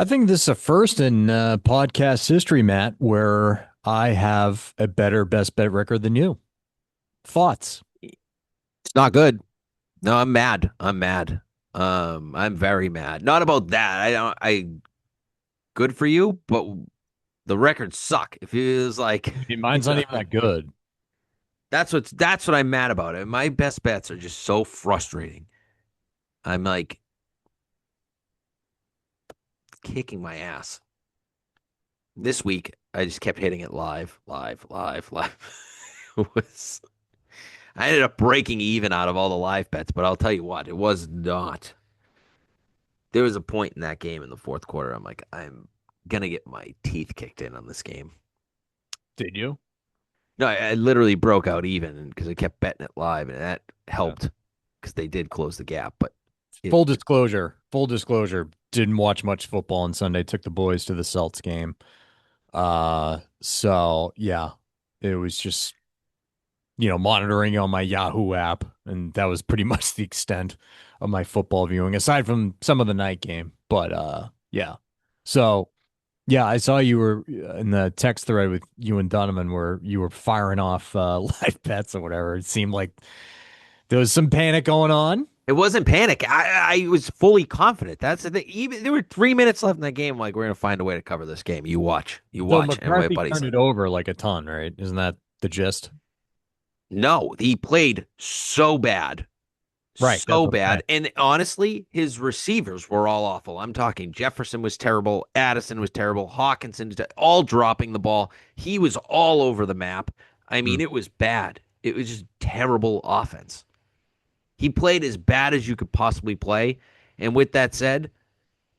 I think this is a first in podcast history, Matt, where I have a better best bet record than you. Thoughts? It's not good. No, I'm mad. I'm mad. I'm very mad. Not about that. I don't. I good for you, but the records suck. If it was like, I mean, mine's not even that good. that's what I'm mad about. And my best bets are just so frustrating. I'm like kicking my ass. This week, I just kept hitting it live, live, live, live. It was. I ended up breaking even out of all the live bets, but I'll tell you what, it was not. There was a point in that game in the fourth quarter. I'm like, I'm gonna get my teeth kicked in on this game. Did you? No, I literally broke out even because I kept betting it live, and that Yeah. helped because they did close the gap. But it, Full disclosure, didn't watch much football on Sunday. Took the boys to the Celts game. So yeah, it was just monitoring on my Yahoo app, and that was pretty much the extent of my football viewing, aside from some of the night game. But yeah. So yeah, I saw you were in the text thread with you and Donovan where you were firing off live bets or whatever. It seemed like there was some panic going on. it wasn't panic. I was fully confident. That's the thing. Even there were 3 minutes left in the game. Like we're gonna find a way to cover this game. You So watch. And my McCarthy buddy turned said, it over like a ton, right? Isn't that the gist? no, he played so bad. Right. That's So what I'm saying. bad. And honestly, his receivers were all awful. I'm talking Jefferson was terrible, Addison was terrible, Hawkinson all dropping the ball. He was all over the map. I Hmm. mean, it was bad. It was just terrible offense. He played as bad as you could possibly play. And with that said,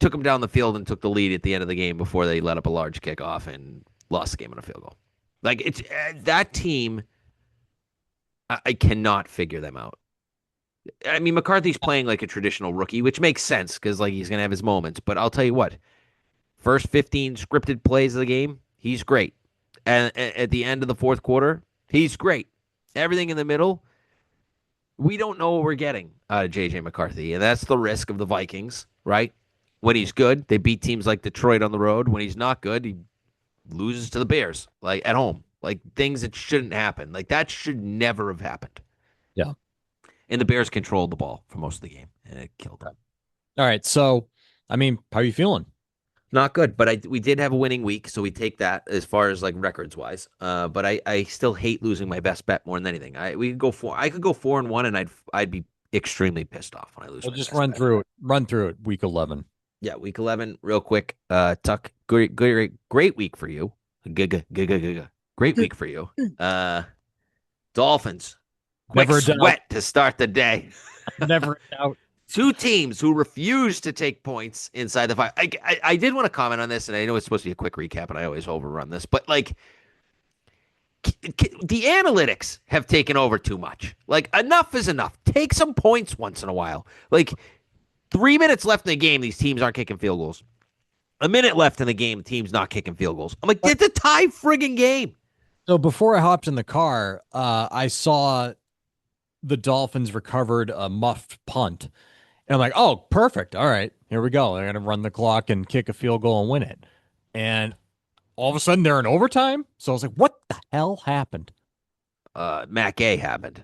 took him down the field and took the lead at the end of the game before they let up a large kickoff and lost the game on a field goal. Like it's that team, I cannot figure them out. I mean, McCarthy's playing like a traditional rookie, which makes sense because like he's gonna have his moments. But I'll tell you what, first 15 scripted plays of the game, he's great. And at the end of the fourth quarter, he's great. Everything in the middle, we don't know what we're getting out of JJ McCarthy, and that's the risk of the Vikings, right? When he's good, they beat teams like Detroit on the road. When he's not good, he loses to the Bears, like at home, like things that shouldn't happen. Like that should never have happened. Yeah. And the Bears controlled the ball for most of the game, and it killed them. All right. So, I mean, how are you feeling? Not good, but we did have a winning week, so we take that as far as like records wise. But I still hate losing my best bet more than anything. I could go 4-1, and I'd be extremely pissed off when I lose We'll my just best run bet. through it. Run through it. Week 11. Yeah, week 11, real quick. Tuck, great week for you. Great week for you. Dolphins, quick Never a doubt. sweat to start the day. Never a doubt. Two teams who refuse to take points inside the five. I did want to comment on this, and I know it's supposed to be a quick recap, and I always overrun this, but like the analytics have taken over too much. Like enough is enough. Take some points once in a while. Like 3 minutes left in the game, these teams aren't kicking field goals. A minute left in the game, the team's not kicking field goals. I'm like, But it's a tie friggin' game. so before I hopped in the car, I saw the Dolphins recovered a muffed punt. And I'm like, oh, perfect. All right, here we go. They're going to run the clock and kick a field goal and win it. And all of a sudden they're in overtime. So I was like, what the hell happened? Matt Gay happened,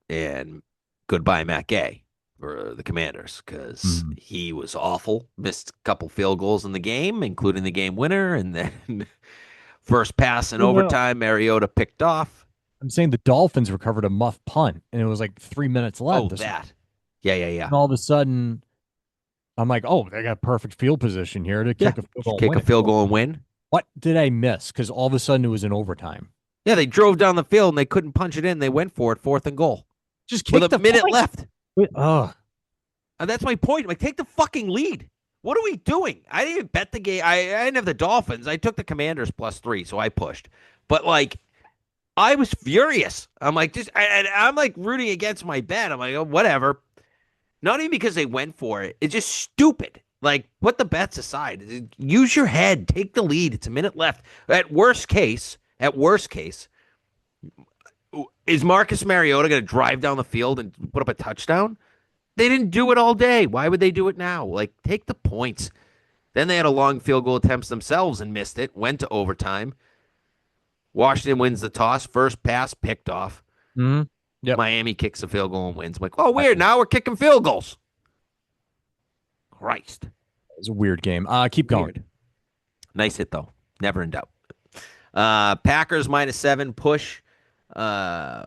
and goodbye, Matt Gay for the Commanders because Hmm. he was awful. Missed a couple field goals in the game, including the game winner, and then first pass in No, no. overtime, Mariota picked off. I'm saying the Dolphins recovered a muff punt and it was like 3 minutes Oh, left. that. Yeah, yeah, yeah. And all of a sudden, I'm like, oh, they got perfect field position here to Yeah. kick a field goal and Kick win a it. field goal and win. What did I miss? Because all of a sudden it was in overtime. Yeah, they drove down the field and they couldn't punch it in. They went for it, fourth and goal, Just with kick a the minute point. left. Oh, And that's my point. Like, take the fucking lead. What are we doing? I didn't even bet the game. I didn't have the Dolphins. I took the Commanders +3, so I pushed. But like, I was furious. I'm like, and I'm like rooting against my bet. I'm like, oh, whatever. Not even because they went for it. It's just stupid. Like, put the bets aside. Use your head. Take the lead. It's a minute left. At worst case, is Marcus Mariota going to drive down the field and put up a touchdown? They didn't do it all day. Why would they do it now? Like, take the points. Then they had a long field goal attempts themselves and missed it. Went to overtime. Washington wins the toss. First pass picked off. Hmm. Yep. Miami kicks a field goal and wins. I'm like, oh, That weird. Now we're kicking field goals. Christ. was a weird game. Keep going. Weird. Nice hit, though. Never in doubt. Packers -7 push. Uh,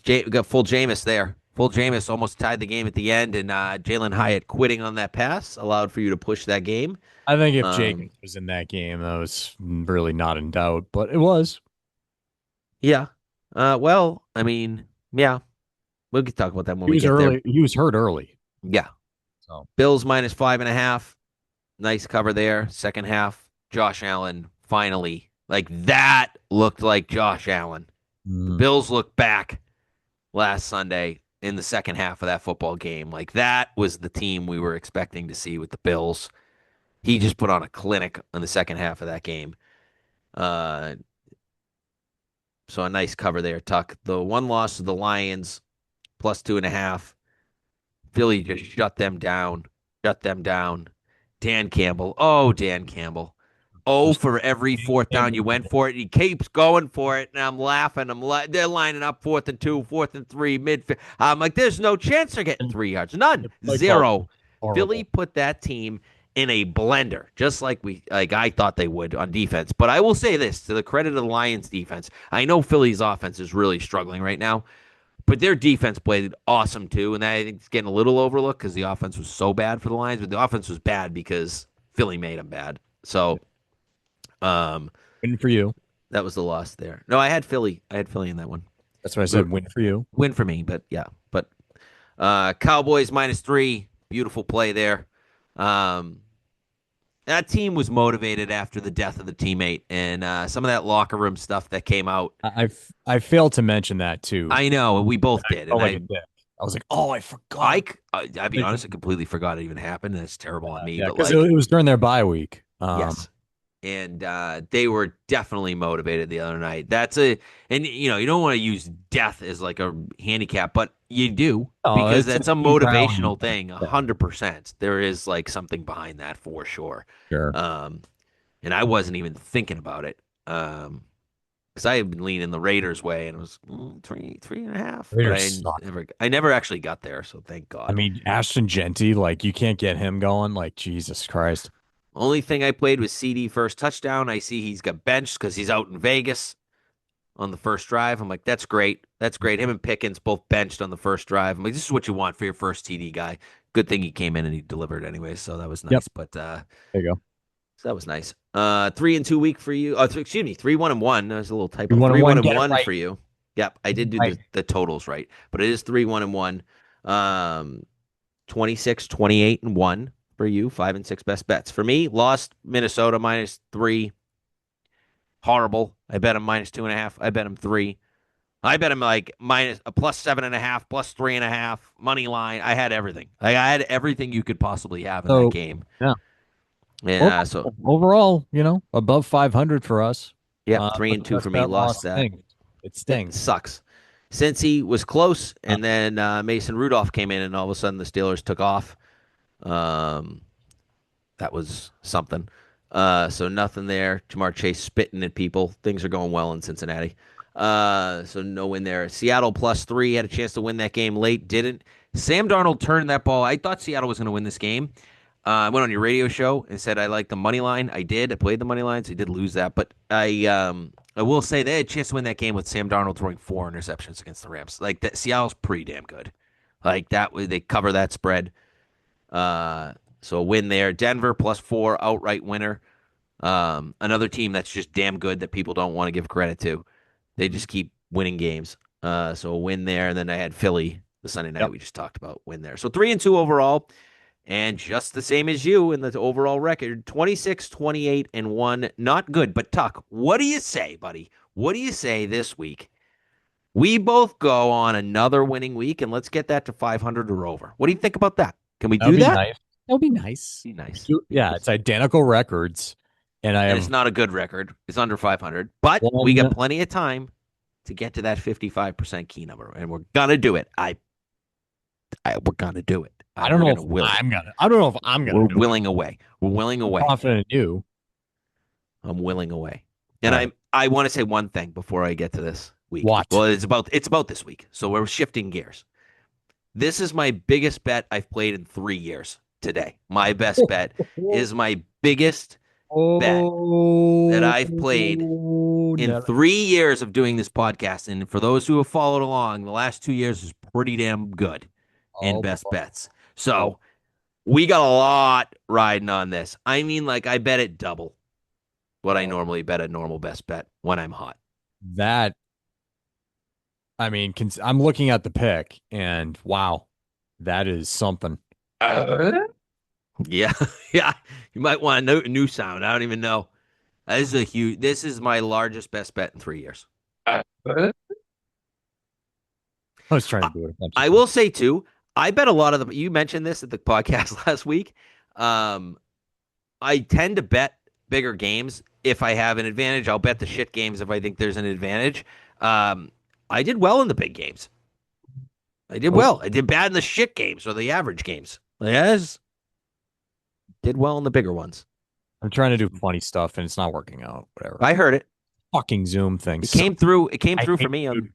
we got full Jameis there. Full Jameis almost tied the game at the end, and Jalen Hyatt quitting on that pass allowed for you to push that game. I think if Um, Jacobs was in that game, that was really not in doubt, but it was. yeah. Well, I mean, yeah, we can talk about that when He we was get there. early. He was hurt early. Yeah. So Bills -5.5. Nice cover there. Second half, Josh Allen finally. Like that looked like Josh Allen. The mm, Bills looked back last Sunday in the second half of that football game. Like that was the team we were expecting to see with the Bills. He just put on a clinic in the second half of that game. Uh, so a nice cover there, Tuck. The one loss to the Lions, +2.5. Philly just shut them down. Shut them down. Dan Campbell. Oh, Dan Campbell. Oh, just for every fourth down you went for it. He keeps going for it, and I'm laughing. They're lining up 4th and 2, 4th and 3, mid. I'm like, there's no chance they're getting and 3 yards. None. the play call Zero. Philly horrible. put that team in a blender, just like I thought they would on defense. But I will say this to the credit of the Lions defense. I know Philly's offense is really struggling right now, but their defense played awesome too, and I think it's getting a little overlooked because the offense was so bad for the Lions. But the offense was bad because Philly made them bad. So um, Win for you. that was the loss there. No, I had Philly. I had Philly in that one. That's what I But said. Win for you. win for me, but yeah. But Cowboys -3. Beautiful play there. Um, that team was motivated after the death of the teammate, and some of that locker room stuff that came out. I failed to mention that too. I know we both did, Oh, and like a dick. I was like, oh, I forgot. I'll be honest, I completely forgot it even happened. That's terrible on me, Yeah, but because like, it was during their bye week. yes. And they were definitely motivated the other night. And you don't want to use death as like a handicap, but you do Oh, because it's a that's a team rally. motivational thing, Yeah, 100%. There is like something behind that for sure. sure. Um, and I wasn't even thinking about it. Because I had been leaning the Raiders way, and it was 3.5. But Raiders suck. I never actually got there, so thank I God. mean, Ashton Genty, like you can't get him going. Like Jesus Christ. Only thing I played was CD first touchdown. I see he's got benched because he's out in Vegas on the first drive. I'm like, that's great. That's great. Him and Pickens both benched on the first drive. I'm like, this is what you want for your first TD guy. Good thing he came in and he delivered anyway, so that was Yep. nice. But There you go. so that was nice. 3-2 week for you. Excuse me, 3-1-1. There's a little We typo. want to Three one one. and Get it one right. for you. Yep, I did do Right. the totals right, but it is 3-1-1. 26, 28, and 1 for you. 5 and 6 best bets. For me, lost Minnesota -3. Horrible. I bet him -2.5. I bet him 3. I bet him like minus a +7.5, +3.5, money line. I had everything. I had everything you could possibly have in that So game. yeah. And so Overall, above 500 for us. yep, three But and the two rest for of me. that Lost loss that. stings. It It stings. sucks. Cincy was close, Uh, and then Mason Rudolph came in, and all of a sudden the Steelers took off. Um, that was something. So nothing there. Jamar Chase spitting at people. Things are going well in Cincinnati. So no win there. Seattle +3 had a chance to win that game late, didn't. Sam Darnold turned that ball. I thought Seattle was going to win this game. I went on your radio show and said I like the money line. I did. I played the money lines. I did lose that, but I will say they had a chance to win that game with Sam Darnold throwing 4 interceptions against the Rams. Like that, Seattle's pretty damn good. Like that, they cover that spread. Uh, so a win there. Denver +4 outright winner. Another team that's just damn good that people don't want to give credit to. They just keep winning games. So a win there, and then I had Philly the Sunday night yep. we just talked about win there. So 3-2 overall, and just the same as you in the overall record, 26, 28, and 1. Not good, but Tuck, what do you say, buddy? What do you say this week? We both go on another winning week, and let's get that to 500 or over. What do you think about that? Can we That would do be that? nice. That would be nice. Be nice. Yeah, it's identical records. And I And it's have not a good record. It's under 500, but we got one. plenty of time to get to that 55% key number, and we're gonna do it. We're gonna do it. I don't We're know gonna if will it. I don't know if I'm gonna We're do it. willing away. We're willing I'm away. confident in you. I'm willing away. All And right. I want to say one thing before I get to this week. What? Well, it's about this week. So we're shifting gears. This is my biggest bet I've played in 3 years today. My best bet is my biggest bet that Oh, I've played in no. 3 years of doing this podcast. And for those who have followed along, the last 2 years is pretty damn good in Oh, best boy. bets. Oh, So we got a lot riding on this. I mean, like I bet it double what I oh. normally bet a normal best bet when I'm hot. That, I mean, I'm looking at the pick and wow, that is something. Yeah, yeah. You might want a new sound. I don't even know. This is a huge. This is my largest best bet in 3 years. I was trying I, to do it a bunch of I times. will say too. I bet a lot of the. You mentioned this at the podcast last week. Um, I tend to bet bigger games if I have an advantage. I'll bet the shit games if I think there's an advantage. Um, I did well in the big games. I did Oh, well. I did bad in the shit games or the average games. Yes, did well in the bigger ones. I'm trying to do funny stuff and it's not working out. Whatever. I heard it. Fucking Zoom thing It sucks. came through. It came I through for hate, me on. dude.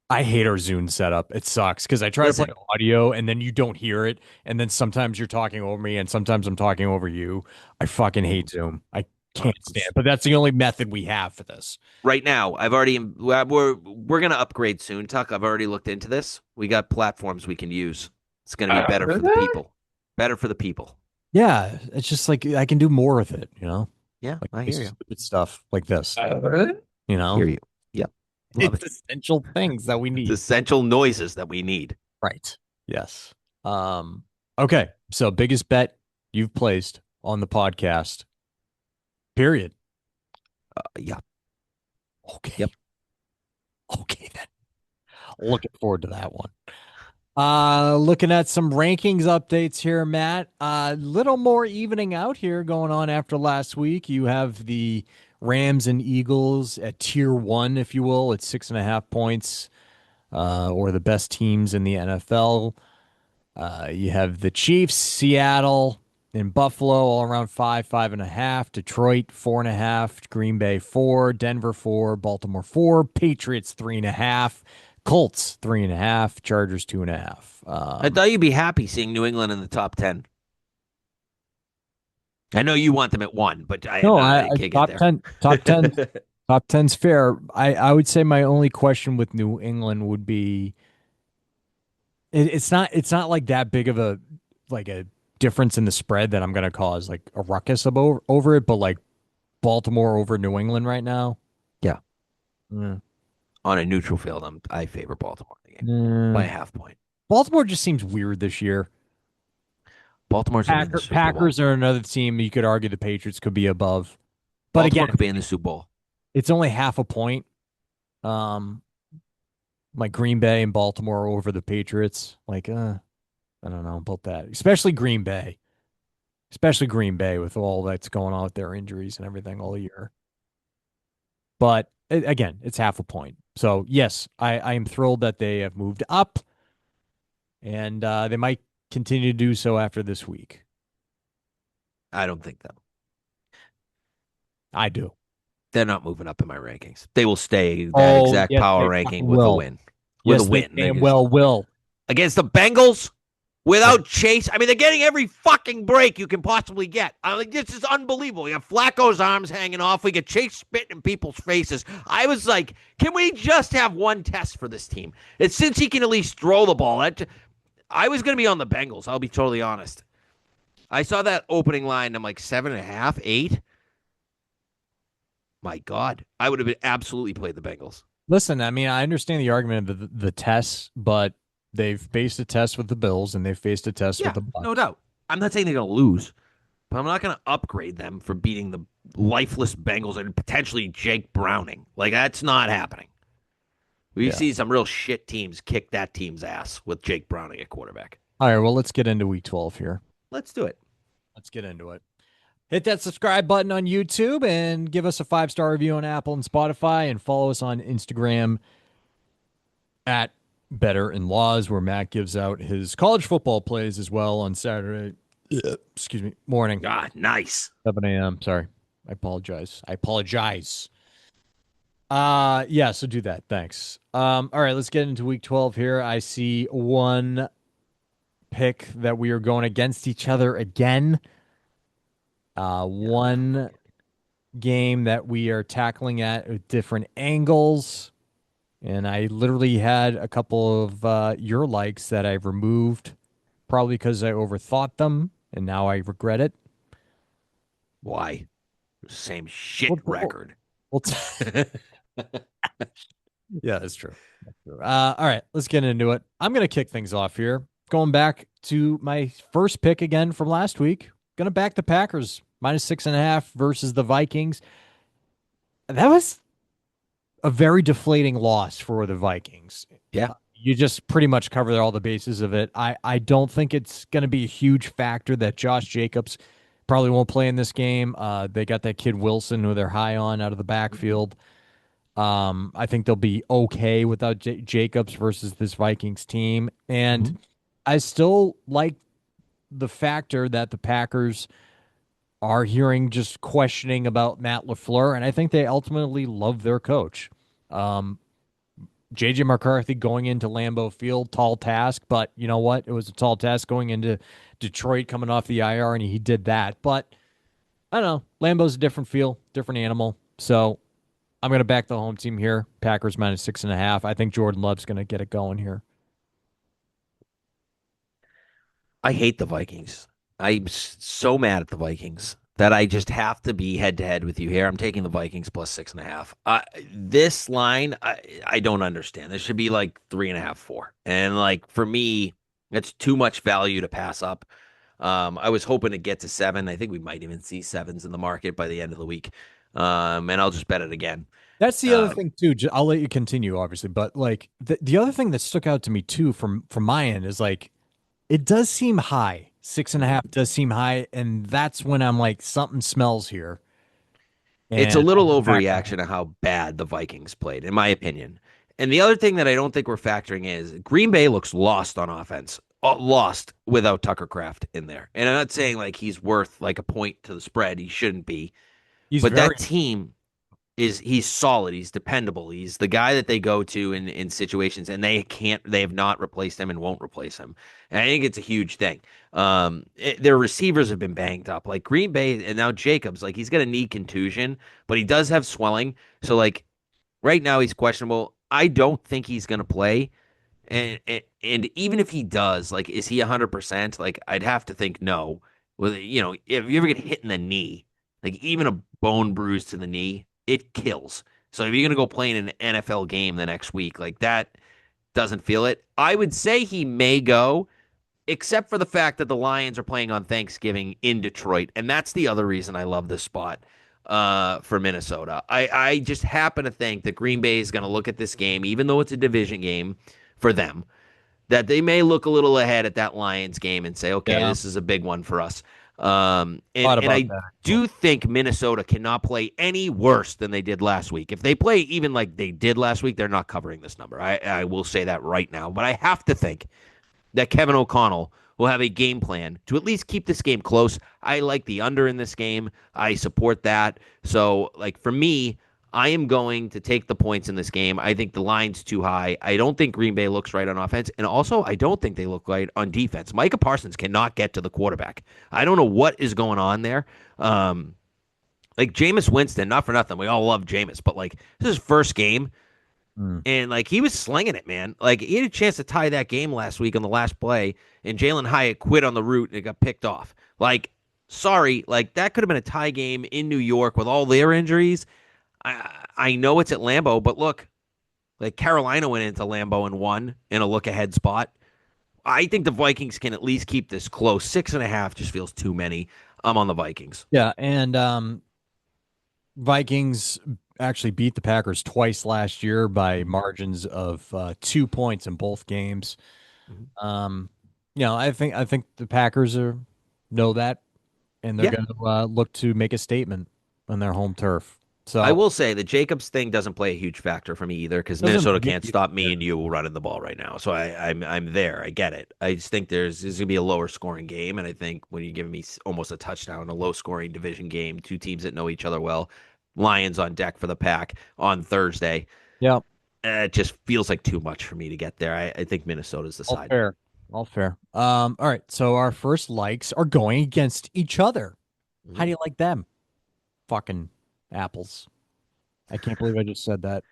I hate our Zoom setup. It sucks because I try to play Listen, audio and then you don't hear it. And then sometimes you're talking over me and sometimes I'm talking over you. I fucking hate Zoom. I can't stand it. But that's the only method we have for this. right now, we're gonna upgrade soon, Tuck. I've already looked into this. We got platforms we can use. It's gonna be better for the people. Better for the people. Yeah, it's just like I can do more with it, Yeah, like I this hear you. stupid stuff like this, you I know? hear you. Yep. Love It's it. essential things that we It's need. essential noises that we need. Right. Yes. Um, okay. So biggest bet you've placed on the podcast, period. Yeah. Okay. Yep. Okay then. Looking forward to that one. Looking at some rankings updates here, Matt. Little more evening out here going on after last week. You have the Rams and Eagles at tier one, if you will, at 6.5 points, or the best teams in the NFL. You have the Chiefs, Seattle, and Buffalo all around 5.5. Detroit 4.5. Green Bay 4. Denver 4. Baltimore 4. Patriots 3.5. Colts 3.5. Chargers 2.5. I thought you'd be happy seeing New England in the top 10. I know you want them at one, but No, I I can't get top there. 10, top 10, top ten's fair. I would say my only question with New England would be it's not like that big of a difference in the spread that I'm gonna cause like a ruckus over it, but like Baltimore over New England right now. Yeah. Mm. On a neutral field, I favor Baltimore in the game by a Mm. half point. Baltimore just seems weird this year. Baltimore's gonna be in the Super Bowl. Packers are another team you could argue the Patriots could be above, but again, Baltimore could be in the Super Bowl. it's only half a point. Um, like Green Bay and Baltimore over the Patriots. Like, I don't know about that, especially Green Bay with all that's going on with their injuries and everything all year. But again, it's half a point. So yes, I am thrilled that they have moved up, and they might continue to do so after this week. I don't think that I do. they're not moving up in my rankings. They will stay that Oh exact yes, power they ranking fucking with a will. win. With a Yes, they win damn well will. against the Bengals Right. without Chase. I mean, they're getting every fucking break you can possibly get. I mean, this is unbelievable. We got Flacco's arms hanging off. We get Chase spitting in people's faces. I was like, can we just have one test for this team? It's since he can at least throw the ball. I was going to be on the Bengals. I'll be totally honest. I saw that opening line. I'm like 7.5, 8. My God, I would have been absolutely played the Bengals. Listen, I mean, I understand the argument of the tests, but they've faced a test with the Bills and they've faced a test with Yeah, the no Bucks. doubt. I'm not saying they're going to lose, but I'm not going to upgrade them for beating the lifeless Bengals and potentially Jake Browning. Like, that's not happening. We Yeah. see some real shit teams kick that team's ass with Jake Browning at quarterback. All right. Well, let's get into week 12 here. Let's do it. Let's get into it. Hit that subscribe button on YouTube and give us a 5-star review on Apple and Spotify and follow us on Instagram at Better in Laws, where Matt gives out his college football plays as well on Saturday. Excuse me, morning, Ah, nice. 7 a.m. Sorry. I apologize. I apologize. Yeah, so do that. Thanks. All right, let's get into week 12 here. I see one pick that we are going against each other again. Yeah, I'm not One fucking. game that we are tackling at different angles. And I literally had a couple of your likes that I've removed, probably because I overthought them, and now I regret it. Why? Same shit We'll, we'll, record. we'll yeah, that's true. That's true. All right, let's get into it. I'm going to kick things off here. Going back to my first pick again from last week. Going to back the Packers -6.5 versus the Vikings. That was a very deflating loss for the Vikings. Yeah. You just pretty much covered all the bases of it. I don't think it's going to be a huge factor that Josh Jacobs probably won't play in this game. They got that kid Wilson who they're high on out of the backfield. I think they'll be okay without Jacobs versus this Vikings team. And Mhm. I still like the factor that the Packers are hearing just questioning about Matt LaFleur. And I think they ultimately love their coach. Um, JJ McCarthy going into Lambeau Field, tall task, but you know what? It was a tall task going into Detroit coming off the IR, and he did that. But I don't know. Lambeau's a different feel, different animal. So I'm going to back the home team here. Packers -6.5. I think Jordan Love's going to get it going here. I hate the Vikings. So mad at the Vikings that I just have to be head to head with you here. I'm taking the Vikings +6.5. This line, I don't understand. This should be like 3.5, 4. And like for me, that's too much value to pass up. I was hoping to get to 7. I think we might even see sevens in the market by the end of the week. And I'll just bet it again. That's the other Uh, thing too. I'll let you continue, obviously, but like the other thing that stuck out to me too from my end is like it does seem high. Six and a mhm. half does seem high, and that's when I'm like something smells here, It's a and I'm little gonna back the overreaction home. of how bad the Vikings played, in my opinion. And the other thing that I don't think we're factoring is Green Bay looks lost on offense, lost without Tucker Craft in there. And I'm not saying like he's worth like a point to the spread. He shouldn't be. He's But very that team he's solid. He's dependable. He's the guy that they go to in situations, and they have not replaced him and won't replace him. And I think it's a huge thing. Their receivers have been banged up, like Green Bay, and now Jacobs. Like he's got a knee contusion, but he does have swelling. So like right now he's questionable. I don't think he's going to play. And even if he does, like, is he 100%? Like, I'd have to think no. Well, if you ever get hit in the knee, like even a bone bruise to the knee, it kills. So if you're gonna go play in an NFL game the next week, like that doesn't feel it. I would say he may go, except for the fact that the Lions are playing on Thanksgiving in Detroit, and that's the other reason I love this spot for Minnesota. I just happen to think that Green Bay is going to look at this game, even though it's a division game for them, that they may look a little ahead at that Lions game and say, okay, yeah. this is a big one for us. Um, and Thought and about I that actually. do think Minnesota cannot play any worse than they did last week. If they play even like they did last week, they're not covering this number. I will say that right now. But I have to think that Kevin O'Connell will have a game plan to at least keep this game close. I like the under in this game. I support that. So, like for me, I am going to take the points in this game. I think the line's too high. I don't think Green Bay looks right on offense. And also, I don't think they look right on defense. Micah Parsons cannot get to the quarterback. I don't know what is going on there. Like Jameis Winston, not for nothing. We all love Jameis, but like this is his first game. Mm. And like he was slinging it, man. Like he had a chance to tie that game last week on the last play, and Jalen Hyatt quit on the route and it got picked off. Like, sorry, like that could have been a tie game in New York with all their injuries. I know it's at Lambeau, but look, like Carolina went into Lambeau and won in a look ahead spot. I think the Vikings can at least keep this close. 6.5 just feels too many. I'm on the Vikings. Yeah, and Vikings actually beat the Packers twice last year by Mhm. margins of 2 points in both games. Mhm. Um, I think the Packers know that, and they're Yeah, going to look to make a statement on their home turf. I So will say the Jacobs thing doesn't play a huge factor for me either because doesn't Minnesota really can't stop me and you running the ball right now. So I'm there. I get it. I just think there's gonna be a lower scoring game, and I think when you're giving me almost a touchdown, a low scoring division game, two teams that know each other well, Lions on deck for the pack on Thursday. yeah, It just feels like too much for me to get there. I think Minnesota's the all side. fair. All fair. All right. So our first likes are going against each other. How Mhm. do you like them? Fucking apples. I can't believe I just said that.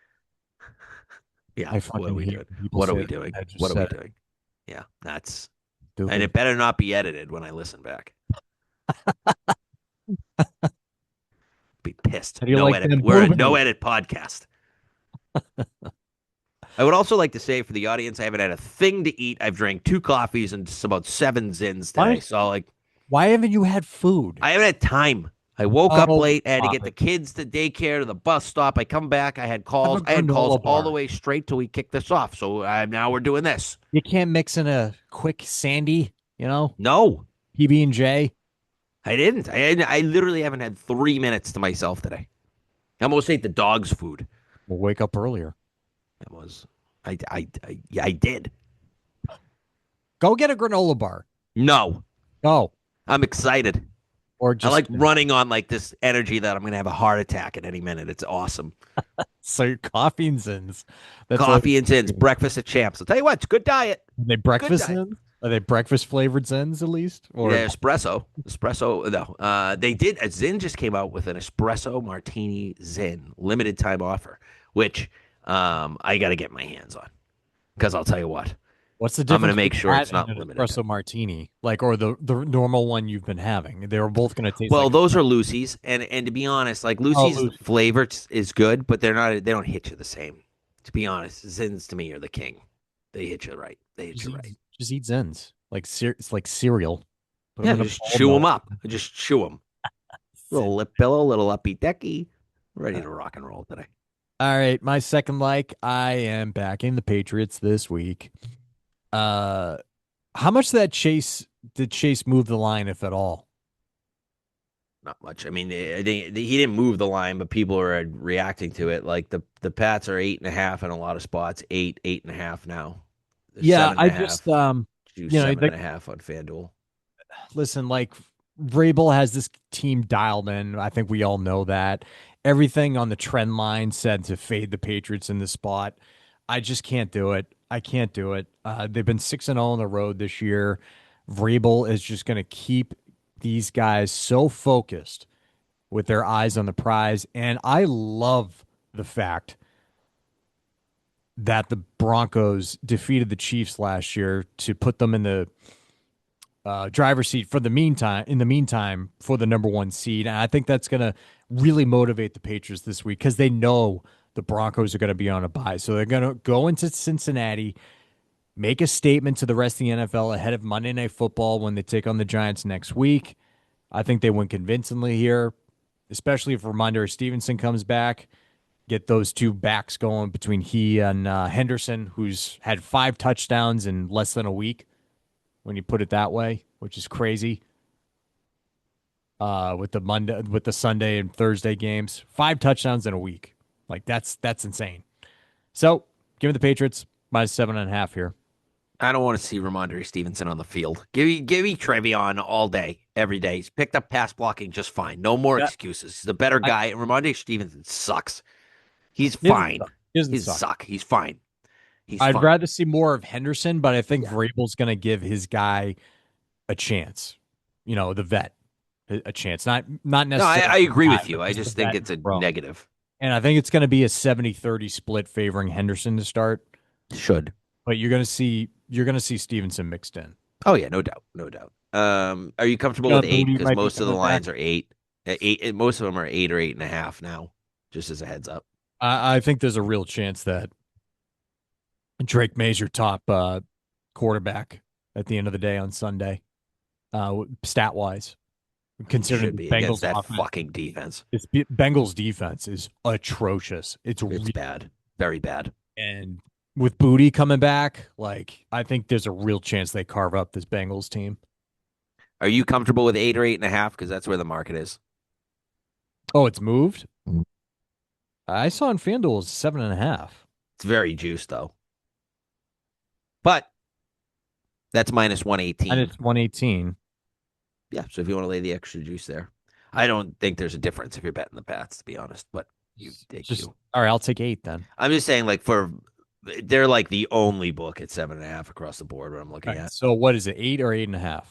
Yeah, I what are fucking we hate doing? when people What are say we that. doing? I just What are we said it. doing? Yeah, that's and Stupid. it better not be edited when I listen back. Be pissed. How do you No like edit. them We're a no blueberries? edit podcast. I would also like to say for the audience, I haven't had a thing to eat. I've drank two coffees and just about seven zins today. Why, So like why haven't you had food? I haven't had time. I woke up Oh, late. I had to stop get the it. kids to daycare to the bus stop. I come back. I had Have a calls. I had calls granola all the bar. way straight till we kicked this off. So now we're doing this. You can't mix in a quick sandy, No, PB&J. I didn't. I literally haven't had 3 minutes to myself today. I almost ate the dog's food. We'll wake up earlier. It was. Yeah, I did. Go get a granola bar. No, Go. I'm excited. Or I like just running on like this energy that I'm gonna have a heart attack at any minute. It's awesome. so your coffee and zins. That's all Coffee and zins, you're breakfast at Champs. I'll tell you what, it's good diet. Are they Good breakfast diet. zins? Are they breakfast flavored zins at least? Or Yeah, espresso. No, they did. A Zin just came out with an espresso martini Zin limited time offer, which I got to get my hands on because I'll tell you what, what's the I'm gonna difference make between sure that it's and not an limited espresso time. martini? Like, or the normal one you've been having. They were both going to taste Well, like, those are Lucy's, and to be honest, like oh, Lucy's Lucy. flavor is good, but they're not. They don't hit you the same. To be honest, Zins to me are the king. They hit you right. They hit Just you eat, right. just eat Zins. It's like cereal. Put them Yeah, in a just bowl, chew them melt. up. Just chew them. Little lip pillow, little uppy decky. Ready to rock and roll today. All right, my second like, I am backing the Patriots this week. Uh, how much did Chase move the line, if at all? Not much. I mean, he didn't move the line, but people are reacting to it. Like the Pats are 8.5 in a lot of spots. 8.5 now. They're Yeah, seven and I a just half. Do seven like and a half on FanDuel. listen, like Vrabel has this team dialed in. I think we all know that. Everything on the trend line said to fade the Patriots in this spot. I just can't do it. I can't do it. They've been 6-0 on the road this year. Vrabel is just going to keep these guys so focused with their eyes on the prize. And I love the fact that the Broncos defeated the Chiefs last year to put them in the driver's seat for the meantime. In the meantime, for the number one seed, and I think that's going to really motivate the Patriots this week because they know the Broncos are going to be on a bye, so they're going to go into Cincinnati, make a statement to the rest of the NFL ahead of Monday Night Football when they take on the Giants next week. I think they win convincingly here, especially if Ramondre Stevenson comes back. Get those two backs going between he and Henderson, who's had 5 touchdowns in less than a week when you put it that way, which is crazy. With the Sunday and Thursday games, 5 touchdowns in a week, like that's insane. So give me the Patriots -7.5 here. I don't want to see Ramondre Stevenson on the field. Give me Trevion all day, every day. He's picked up pass blocking just fine. No more Yeah, excuses. He's a better I guy. And Ramondre Stevenson sucks. He's he doesn't fine. suck. He doesn't He's suck. suck. He's fine. He's I'd fine. rather see more of Henderson, but I think Yeah. Vrabel's going to give his guy a chance. The vet a chance, not No, I, necessarily I the agree guy, with but you. I just the just think vet it's and a pro. negative. And I think it's going to be a 70-30 split favoring Henderson to start. Should. But you're gonna see Stevenson mixed in. Oh yeah, no doubt, no doubt. Are you comfortable with eight? Booty Because might be most of the coming back. lines are eight. Eight. Most of them are 8 or 8.5 now. Just as a heads up. I think there's a real chance that Drake May's your top quarterback at the end of the day on Sunday, stat wise, He considering should the be against Bengals that offense. fucking defense. Bengals defense is atrocious. It's It's really bad, very bad. and with Booty coming back, like I think there's a real chance they carve up this Bengals team. Are you comfortable with 8 or 8.5? Because that's where the market is. Oh, it's moved. I saw in FanDuel is 7.5. It's very juiced though. But that's minus And 118. it's 118. Yeah, so if you want to lay the extra juice there. I don't think there's a difference if you're betting the Pats, to be honest, but you dig Just you. all right, I'll take 8 then. I'm just saying, like, they're like the only book at 7.5 across the board what I'm All looking right. at. So what is it? 8 or 8.5?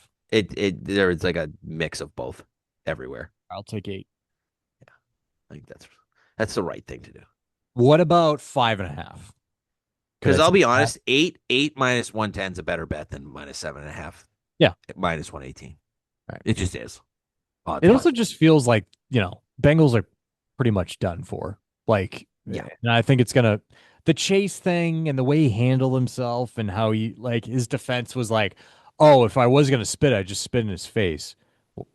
There's like a mix of both everywhere. I'll take 8. Yeah, I think that's the right thing to do. What about 5.5? Could Because I I'll take be that? honest, eight minus 110 is a better bet than minus 7.5, Yeah. minus 118. All right. It just is odds It also wise. just feels like, Bengals are pretty much done for. Like, Yeah. and I think it's gonna the Chase thing and the way he handled himself and how he like his defense was like, oh, if I was gonna spit, I'd just spit in his face. Well,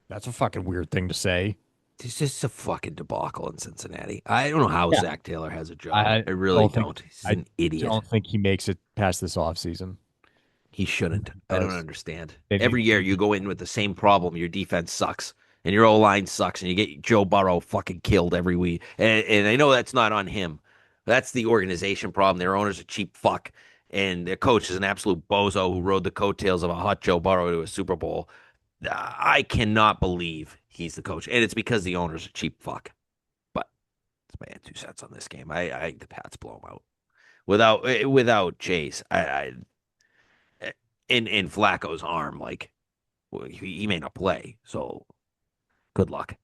that's a fucking weird thing to say. It's just a fucking debacle in Cincinnati. I don't know how Yeah. Zach Taylor has a job. I I really don't think don't. He's I an idiot. don't think he makes it past this offseason. He shouldn't. I don't Does understand. they Every need year you go in with the same problem. Your defense sucks and your O line sucks, and you get Joe Burrow fucking killed every week. And I know that's not on him. That's the organization problem. Their owner's a cheap fuck, and their coach is an absolute bozo who rode the coattails of a hot Joe Burrow to a Super Bowl. I cannot believe he's the coach, and it's because the owner's a cheap fuck. But that's my 2 cents on this game. I the Pats blow them out without Chase. I in Flacco's arm, like well, he may not play. So good luck.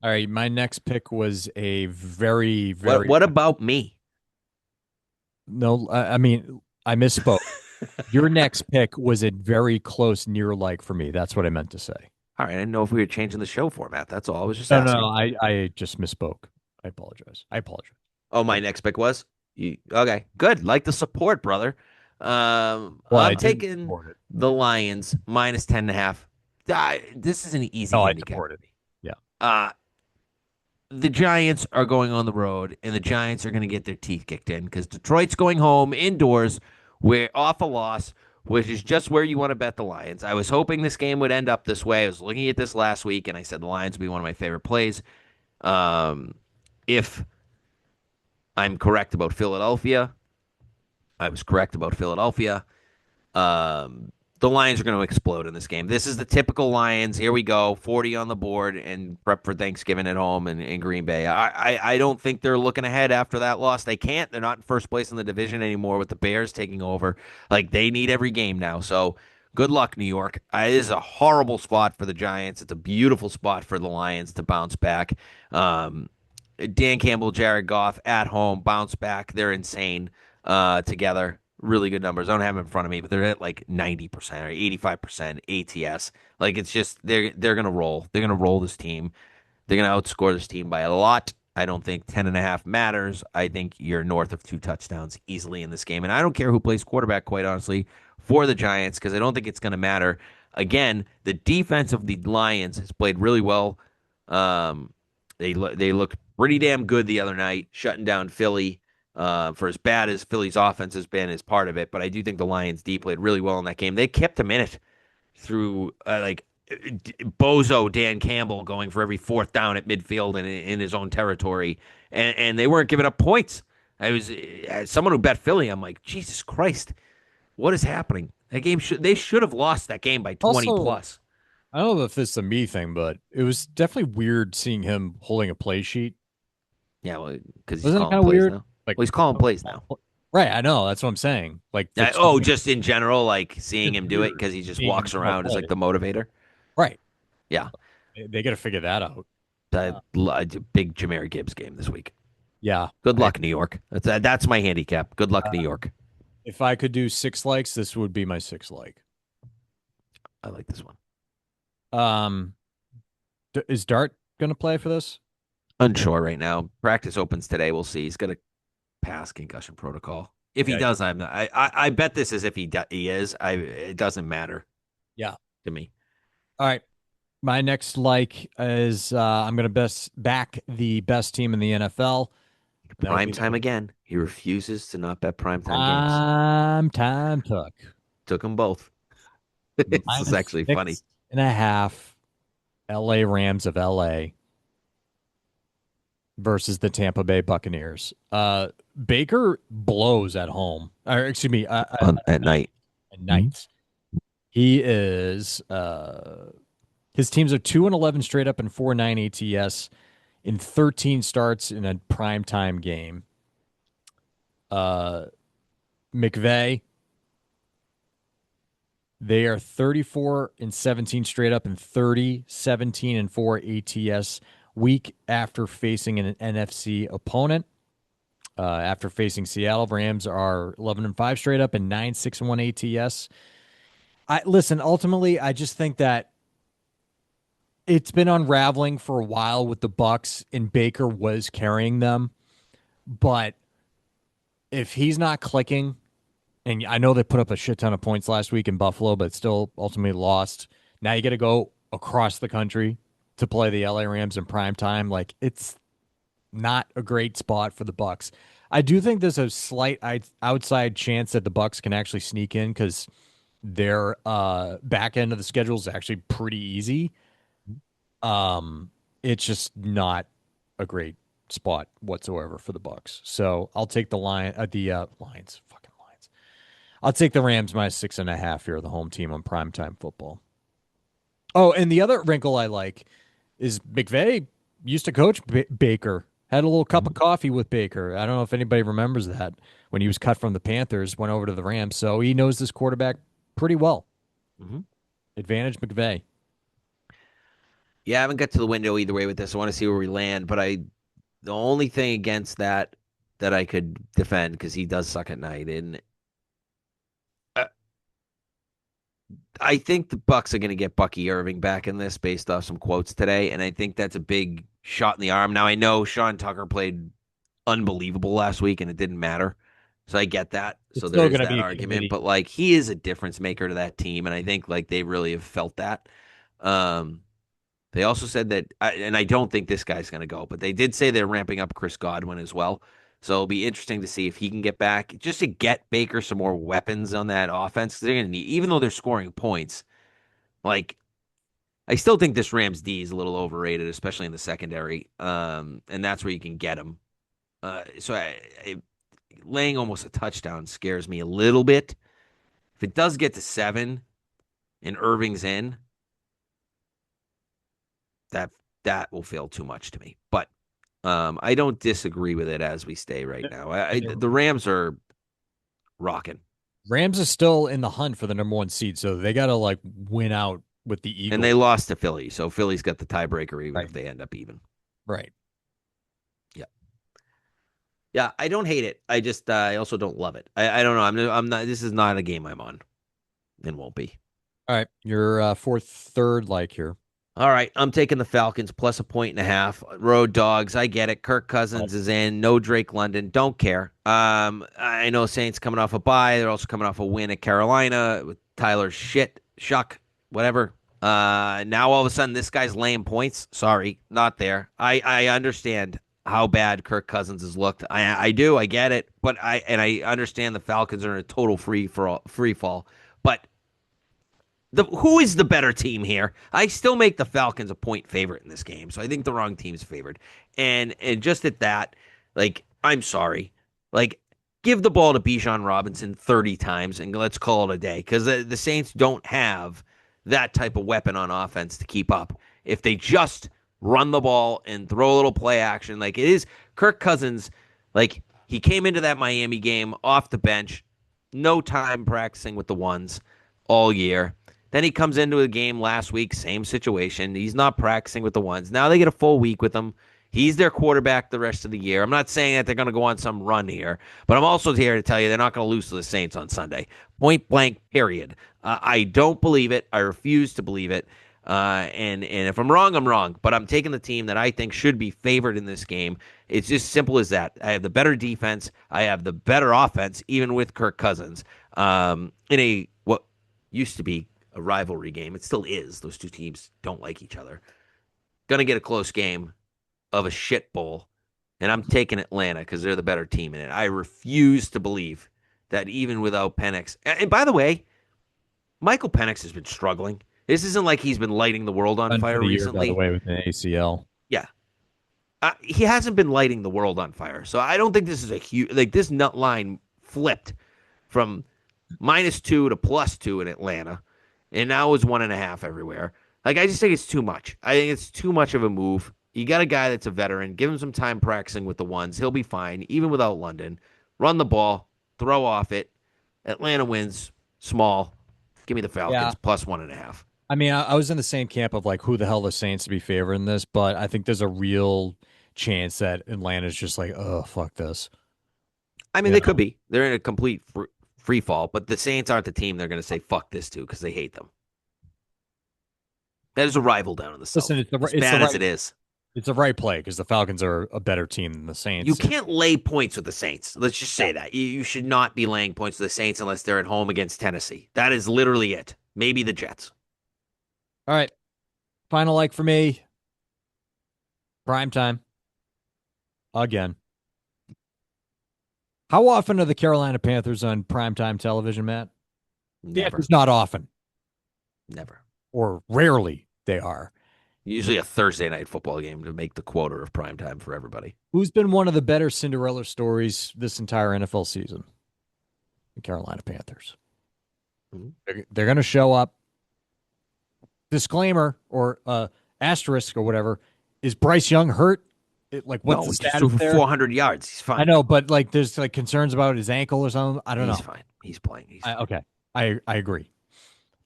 All right, my next pick was a very, What very what about me? no. I mean, I misspoke. Your next pick was a very close near like for me. That's what I meant to say. All right, I didn't know if we were changing the show format. That's all. I was just No, no, asking. no. I just misspoke. I apologize. I apologize. Oh, my But next pick was okay. Good, like the support, brother. well, I I'm didn't taking support it. the Lions minus 10.5. This is an easy No, I handicap support for it. me. Yeah. Uh, the Giants are going on the road, and the Giants are going to get their teeth kicked in because Detroit's going home indoors, where off a loss, which is just where you want to bet the Lions. I was hoping this game would end up this way. I was looking at this last week, and I said the Lions would be one of my favorite plays. Um, if I'm correct about Philadelphia, I was correct about Philadelphia. Um, the Lions are going to explode in this game. This is the typical Lions. Here we go, 40 on the board and prep for Thanksgiving at home in Green Bay. I don't think they're looking ahead after that loss. They can't. They're not in first place in the division anymore with the Bears taking over. Like they need every game now. So good luck, New York. It is a horrible spot for the Giants. It's a beautiful spot for the Lions to bounce back. Um, Dan Campbell, Jared Goff at home, bounce back. They're insane together. Really good numbers. I don't have them in front of me, but they're at like 90% or 85% ATS. Like it's just they're gonna roll. They're gonna roll this team. They're going to outscore this team by a lot. I don't think 10.5 matters. I think you're north of 2 touchdowns easily in this game. And I don't care who plays quarterback, quite honestly, for the Giants, because I don't think it's going to matter. Again, the defense of the Lions has played really well. They looked pretty damn good the other night, shutting down Philly. For as bad as Philly's offense has been, as part of it, but I do think the Lions D played really well in that game. They kept them in it through bozo Dan Campbell going for every fourth down at midfield and in his own territory, and they weren't giving up points. I was as someone who bet Philly. I'm like, Jesus Christ, what is happening? That game they should have lost that game by 20 Also, plus. I don't know if this is a me thing, but it was definitely weird seeing him holding a play sheet. Yeah, well, because he's Wasn't it calling kind of plays weird? now. Like, Well, he's calling plays now. right, I know. That's what I'm saying. Like for Oh, starting, just in general, like seeing it's him do it weird because he just seeing him walks call around as like plays. the motivator. Right. Yeah, They got to figure that out. Uh, big Jameer Gibbs game this week. yeah. Good luck, New York. That's my handicap. Good luck, New Uh, York. if I could do 6 likes, this would be my 6 like. I like this one. Um, is Dart going to play for this? Unsure right now. Practice opens today. We'll see. He's got a pass concussion protocol. If he Yeah. does, I'm not. I bet this as if he is. It doesn't matter Yeah. to me. All right. My next like is I'm going to best back the best team in the NFL. That would Prime be time the again. He refuses to not bet prime time games. prime time tuck. Took them both. It's just Minus actually funny. 6.5 LA Rams of LA. versus the Tampa Bay Buccaneers. Baker blows at home, or excuse me, At night. at Mhm. night. He is his teams are 2-11 straight up and 4-9 ATS in 13 starts in a primetime game. Uh, McVay, they are 34-17 straight up and 30-17-4 ATS week after facing an NFC opponent. After facing Seattle, Rams are 11-5 straight up and 9-6-1 ATS. I listen, ultimately, I just think that it's been unraveling for a while with the Bucks, and Baker was carrying them. But if he's not clicking, and I know they put up a shit ton of points last week in Buffalo, but still ultimately lost. Now you got to go across the country to play the LA Rams in prime time. Like it's not a great spot for the Bucks. I do think there's a slight outside chance that the Bucks can actually sneak in because their back end of the schedule is actually pretty easy. Um, it's just not a great spot whatsoever for the Bucks. So I'll take the Lions, fucking Lions. I'll take the Rams minus 6.5 here, the home team on primetime football. Oh, and the other wrinkle I like is McVay used to coach Baker. Had a little cup of coffee with Baker. I don't know if anybody remembers that when he was cut from the Panthers, went over to the Rams. So he knows this quarterback pretty well. Mhm. Advantage McVay. Yeah, I haven't got to the window either way with this. I want to see where we land, but the only thing against that I could defend because he does suck at night, and uh, I think the Bucks are going to get Bucky Irving back in this based off some quotes today, and I think that's a big shot in the arm. Now I know Sean Tucker played unbelievable last week, and it didn't matter, so I get that. It's So there still is going to that be a argument, committee. but like he is a difference maker to that team, and I think like they really have felt that. Um, They also said that, and I don't think this guy's going to go, but they did say they're ramping up Chris Godwin as well. So it'll be interesting to see if he can get back, just to get Baker some more weapons on that offense. 'Cause they're going to need, even though they're scoring points, like I still think this Rams D is a little overrated, especially in the secondary. And that's where you can get him. Laying almost a touchdown scares me a little bit. If it does get to 7 and Irving's in, that that will feel too much to me. But I don't disagree with it as we stay right now. And the The Rams are rocking, Rams is still in the hunt for the number one seed, so they got to like win out with the and they Eagles. lost to Philly, so Philly's got the tiebreaker even Right. if they end up even. Right. Yeah, yeah. I don't hate it. I just I also don't love it. I don't know. I'm not. This is not a game I'm on, and won't be. All right. Your fourth, third like here. All right, I'm taking the Falcons plus a point and a half. Road dogs, I get it. Kirk Oh, Cousins is in. No Drake London. Don't care. I know Saints coming off a bye. They're also coming off a win at Carolina with Tyler Shuck, whatever. Now all of a sudden this guy's laying points. Sorry, not there. I understand how bad Kirk Cousins has looked. I do. I get it. But I understand the Falcons are in a total free fall. But who is the better team here? I still make the Falcons a point favorite in this game, so I think the wrong team's favored. And just at that, like I'm sorry, like give the ball to Bijan Robinson 30 times and let's call it a day because the Saints don't have that type of weapon on offense to keep up. If they just run the ball and throw a little play action, like it is Kirk Cousins, like he came into that Miami game off the bench, no time practicing with the ones all year. Then he comes into a game last week, same situation. He's not practicing with the ones. Now they get a full week with him. He's their quarterback the rest of the year. I'm not saying that they're going to go on some run here, but I'm also here to tell you they're not going to lose to the Saints on Sunday. Point blank, period. I don't believe it. I refuse to believe it. And if I'm wrong, I'm wrong. But I'm taking the team that I think should be favored in this game. It's just simple as that. I have the better defense. I have the better offense, even with Kirk Cousins. In a what used to be a rivalry game. It still is. Those two teams don't like each other. Gonna get a close game of a shit bowl, and I'm taking Atlanta because they're the better team in it. I refuse to believe that even without Penix. And by the way, Michael Penix has been struggling. This isn't like he's been lighting the world on done for fire the year, by the recently. way, with an ACL. Yeah, He hasn't been lighting the world on fire. So I don't think this is a huge, like, this nut line flipped from -2 to +2 in Atlanta, and now it's 1.5 everywhere. Like, I just think it's too much. I think it's too much of a move. You got a guy that's a veteran. Give him some time practicing with the ones. He'll be fine, even without London. Run the ball, throw off it. Atlanta wins small. Give me the Yeah. Falcons +1.5. I mean, I was in the same camp of like who the hell the Saints to be favored in this, but I think there's a real chance that Atlanta's just like, oh, fuck this. I mean, You they know? could be. They're in a complete free fall, but the Saints aren't the team they're going to say fuck this to because they hate them. That is a rival down in the Listen, South, as bad as it is. it's the right play because the Falcons are a better team than the You Saints. can't lay points with the Saints. Let's just Yeah. say that. You should not be laying points with the Saints unless they're at home against Tennessee. That is literally it. Maybe the Jets. All right. Final like for me, prime time again. How often are the Carolina Panthers on primetime television, Matt? The answer Never. is not often, Never. or rarely they are. Usually a Thursday night football game to make the quota of prime time for everybody. Who's been one of the better Cinderella stories this entire NFL season? The Carolina Panthers. Mhm. They're going to show up. Disclaimer or asterisk or whatever. Is Bryce Young hurt? Like, what's No, the he just status threw for there? 400 yards. He's I fine. know, but like, there's like concerns about his ankle or something. I don't He's know. fine. He's playing. He's fine. Okay, I agree.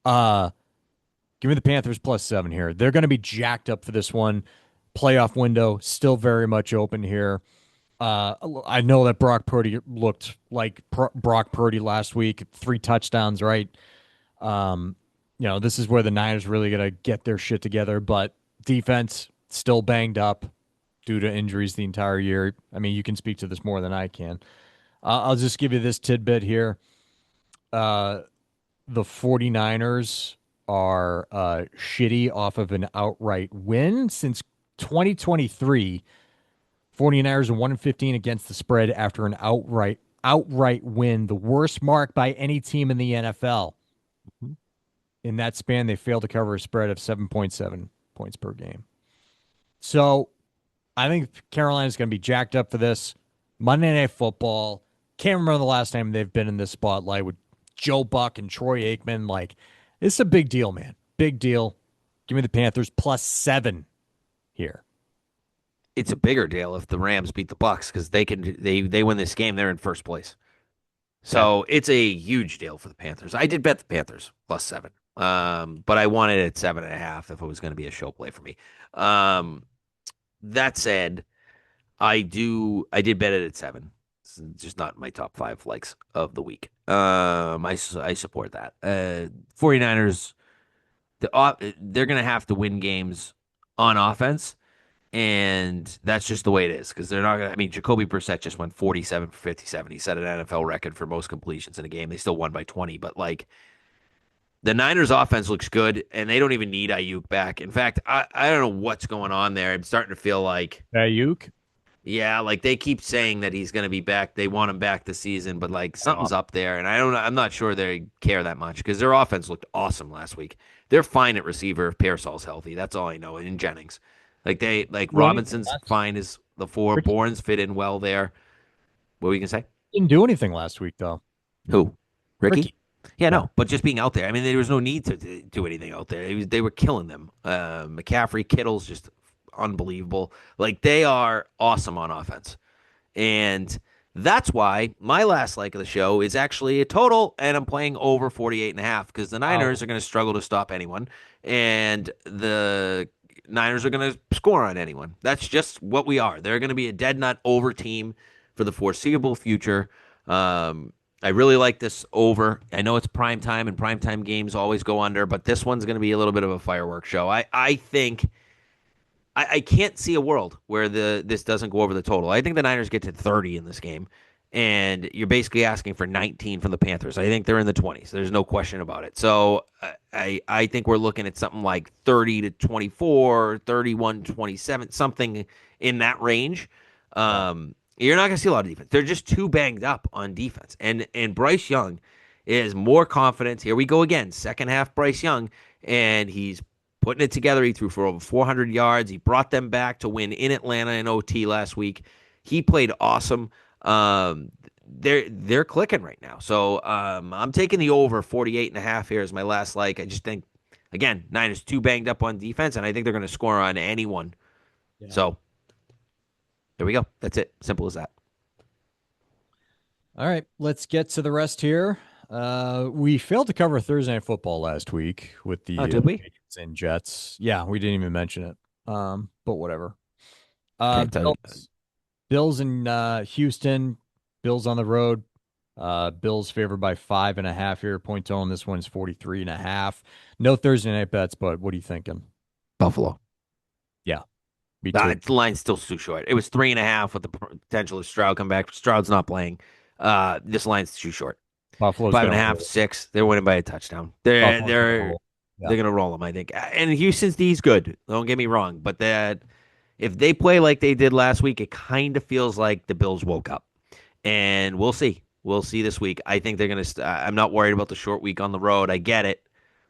Uh, Give me the Panthers +7 here. They're going to be jacked up for this one. Playoff window still very much open here. I know that Brock Purdy looked like Brock Purdy last week, 3 touchdowns, right? Um, this is where the Niners really got to get their shit together, but defense still banged up due to injuries the entire year. I mean, you can speak to this more than I can. I'll just give you this tidbit here. Uh, the 49ers are shitty off of an outright win since 2023. 49ers are 1-15 against the spread after an outright win, the worst mark by any team in the NFL. In that span, they failed to cover a spread of 7.7 points per game. So I think Carolina's going to be jacked up for this. Monday Night Football. Can't remember the last time they've been in this spotlight with Joe Buck and Troy Aikman. Like, it's a big deal, man. Big deal. Give me the Panthers +7 here. It's a bigger deal if the Rams beat the Bucks because they win this game, they're in first place. That So it's a huge deal for the Panthers. I did bet the Panthers +7. But I wanted it at 7.5 if it was going to be a show play for me. That said, I did bet it at 7. It's just not my top 5 likes of the week. I support that. 49ers, they're going to have to win games on offense. And that's just the way it is because they're not going to. I mean, Jacoby Brissett just went 47 for 57. He set an NFL record for most completions in a game. They still won by 20, but like the Niners offense looks good and they don't even need Ayuk back. In fact, I don't know what's going on there. I'm starting to feel like, Ayuk. yeah, like they keep saying that he's going to be back. They want him back this season, but like something's up there. And I'm not sure they care that much because their offense looked awesome last week. They're fine at receiver if Pearsall's healthy. That's all I know. And in Jennings. Like Do anything Robinson's last fine as the 4. Ricky Bourne's fit in well there. What were you gonna say? didn't do anything last week though. Who? Ricky? Ricky. Yeah, Yeah. no, but just being out there. I mean, there was no need to do anything out there. They were killing them. McCaffrey, Kittle's just unbelievable. Like they are awesome on offense, and that's why my last like of the show is actually a total, and I'm playing over 48.5 because the Niners Oh, are going to struggle to stop anyone, and the Niners are going to score on anyone. That's just what we are. They're going to be a dead nut over team for the foreseeable future. I really like this over. I know it's prime time, and prime time games always go under, but this one's going to be a little bit of a fireworks show. I think I can't see a world where this doesn't go over the total. I think the Niners get to 30 in this game, and you're basically asking for 19 from the Panthers. I think they're in the 20s. There's no question about it. So I think we're looking at something like 30 to 24, 31-27, something in that range. You're not going to see a lot of defense. They're just too banged up on defense. And Bryce Young is more confident. Here we go again. Second half Bryce Young, and he's putting it together. He threw for over 400 yards. He brought them back to win in Atlanta in OT last week. He played awesome. Um, they're clicking right now. So I'm taking the over 48 and a half here as my last like. I just think, again, Niners too banged up on defense, and I think they're going to score on anyone. Yeah. So there we go. That's it. Simple as that. All right, let's get to the rest here. We failed to cover Thursday Night Football last week with Oh, the did we? Patriots and Jets. Yeah, we didn't even mention it. But whatever. Can't tell you. Bills in Houston. Bills on the road. Bills favored by 5.5 here. Point total on this one is 43.5. No Thursday night bets, but what are you thinking? Buffalo. Yeah, me too. The line's still too short. It was 3.5 with the potential of Stroud come back. Stroud's not playing. This line's too short. Buffalo's Five and gonna a half, roll. 6. They're winning by a touchdown. They're Buffalo's gonna they're roll. Yeah. they're gonna roll them, I think. And Houston's D's good. Don't get me wrong, but that if they play like they did last week, it kind of feels like the Bills woke up. And we'll see. We'll see this week. I think they're gonna. I'm not worried about the short week on the road. I get it.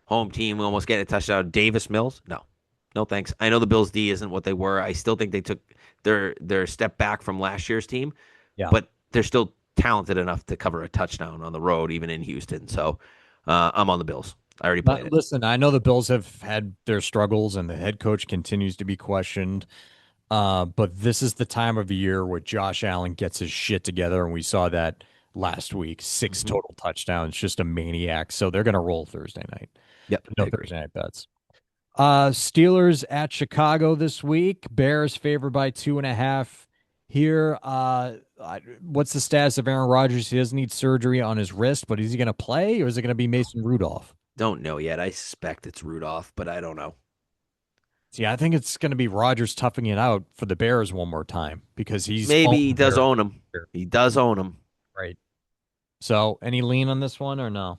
Home team almost getting a touchdown. Davis Mills, no, no thanks. I know the Bills D isn't what they were. I still think they took their step back from last year's team, Yeah. but they're still talented enough to cover a touchdown on the road, even in Houston. So I'm on the Bills. I already played it. Listen, I know the Bills have had their struggles and the head coach continues to be questioned. But this is the time of the year where Josh Allen gets his shit together, and we saw that last week. Six Hmm. total touchdowns, just a maniac. So they're gonna roll Thursday night. Yep, I No agree. Thursday night bets. Steelers at Chicago this week. Bears favored by 2.5 here. What's the status of Aaron Rodgers? He doesn't need surgery on his wrist, but is he gonna play or is it gonna be Mason Rudolph? Don't know yet. I suspect it's Rudolph, but I don't know. See, I think it's going to be Rodgers toughing it out for the Bears one more time because he's Maybe he owned does their own him. He does own him. right. So, any lean on this one or no?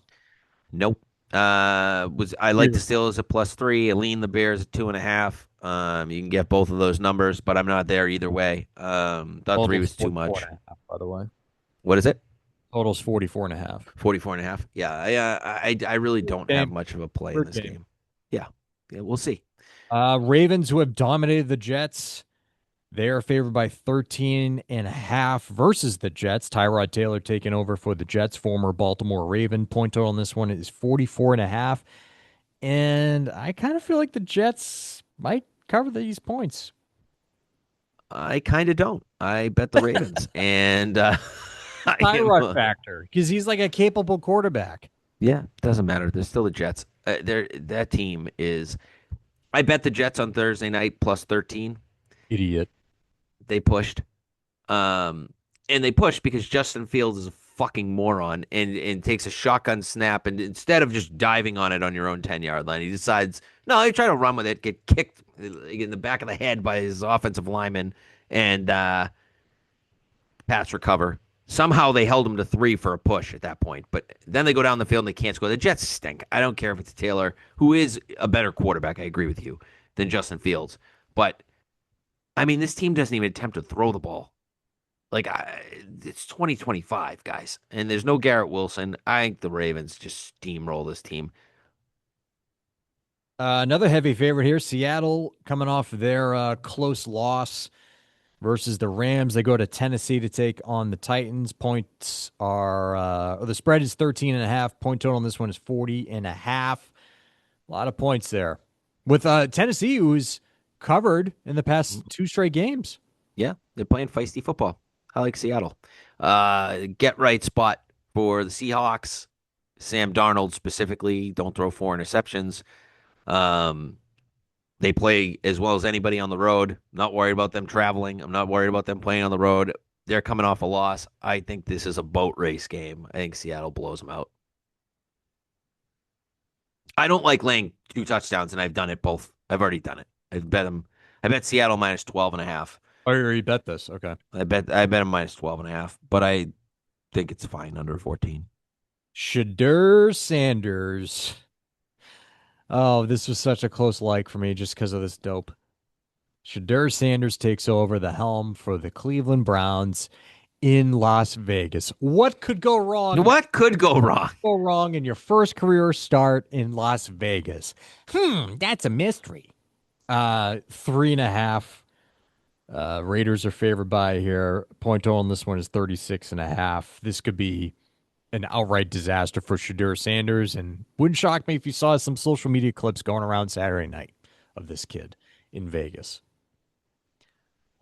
Nope. Was I like the Here, Steelers at +3. I lean the Bears at 2.5. You can get both of those numbers, but I'm not there either way. Thought three total's was too 44 much. and a half, by the way. What is it? Total's 44 and a half. 44 and a half. Yeah, I really don't have Game, much of a play in third this game. game. Yeah. Yeah, we'll see. Ravens, who have dominated the Jets, they are favored by 13.5 versus the Jets. Tyrod Taylor taking over for the Jets, former Baltimore Raven. Point total on this one is 44.5. And I kind of feel like the Jets might cover these points. I kind of don't. I bet the Ravens, and I am. Tyrod factor because he's like a capable quarterback. Yeah, doesn't matter. They're still the Jets. That team is. I bet the Jets on Thursday night +13. Idiot. They pushed. Um, and they pushed because Justin Fields is a fucking moron and takes a shotgun snap and instead of just diving on it on your own 10-yard line, he decides, no, he try to run with it, get kicked in the back of the head by his offensive lineman and pass recover. Somehow they held him to 3 for a push at that point, but then they go down the field and they can't score. The Jets stink. I don't care if it's Taylor, who is a better quarterback, I agree with you, than Justin Fields. But I mean, this team doesn't even attempt to throw the ball. It's 2025, guys, and there's no Garrett Wilson. I think the Ravens just steamroll this team. Another heavy favorite here, Seattle, coming off their close loss versus the Rams. They go to Tennessee to take on the Titans. Points are, or the spread is 13.5. Point total on this one is 40.5. A lot of points there. With Tennessee, who's covered in the past two straight games. Yeah, they're playing feisty football. I like Seattle. Get right spot for the Seahawks. Sam Darnold specifically. Don't throw 4 interceptions. Um, They play as well as anybody on the road. Not worried about them traveling. I'm not worried about them playing on the road. They're coming off a loss. I think this is a boat race game. I think Seattle blows them out. I don't like laying 2 touchdowns, and I've done it both. I've already done it. I've bet them. I bet Seattle -12.5. Oh, you already bet this. Okay. I bet them -12.5, but I think it's fine under 14. Shadur Sanders. Oh, this was such a close like for me just because of this dope. Shadur Sanders takes over the helm for the Cleveland Browns, in Las Vegas. What could go wrong, Matt? What could go wrong? Go wrong in your first career start in Las Vegas? That's a mystery. 3.5. Raiders are favored by here. Point total on this one is 36.5. This could be an outright disaster for Shadur Sanders, and wouldn't shock me if you saw some social media clips going around Saturday night of this kid in Vegas.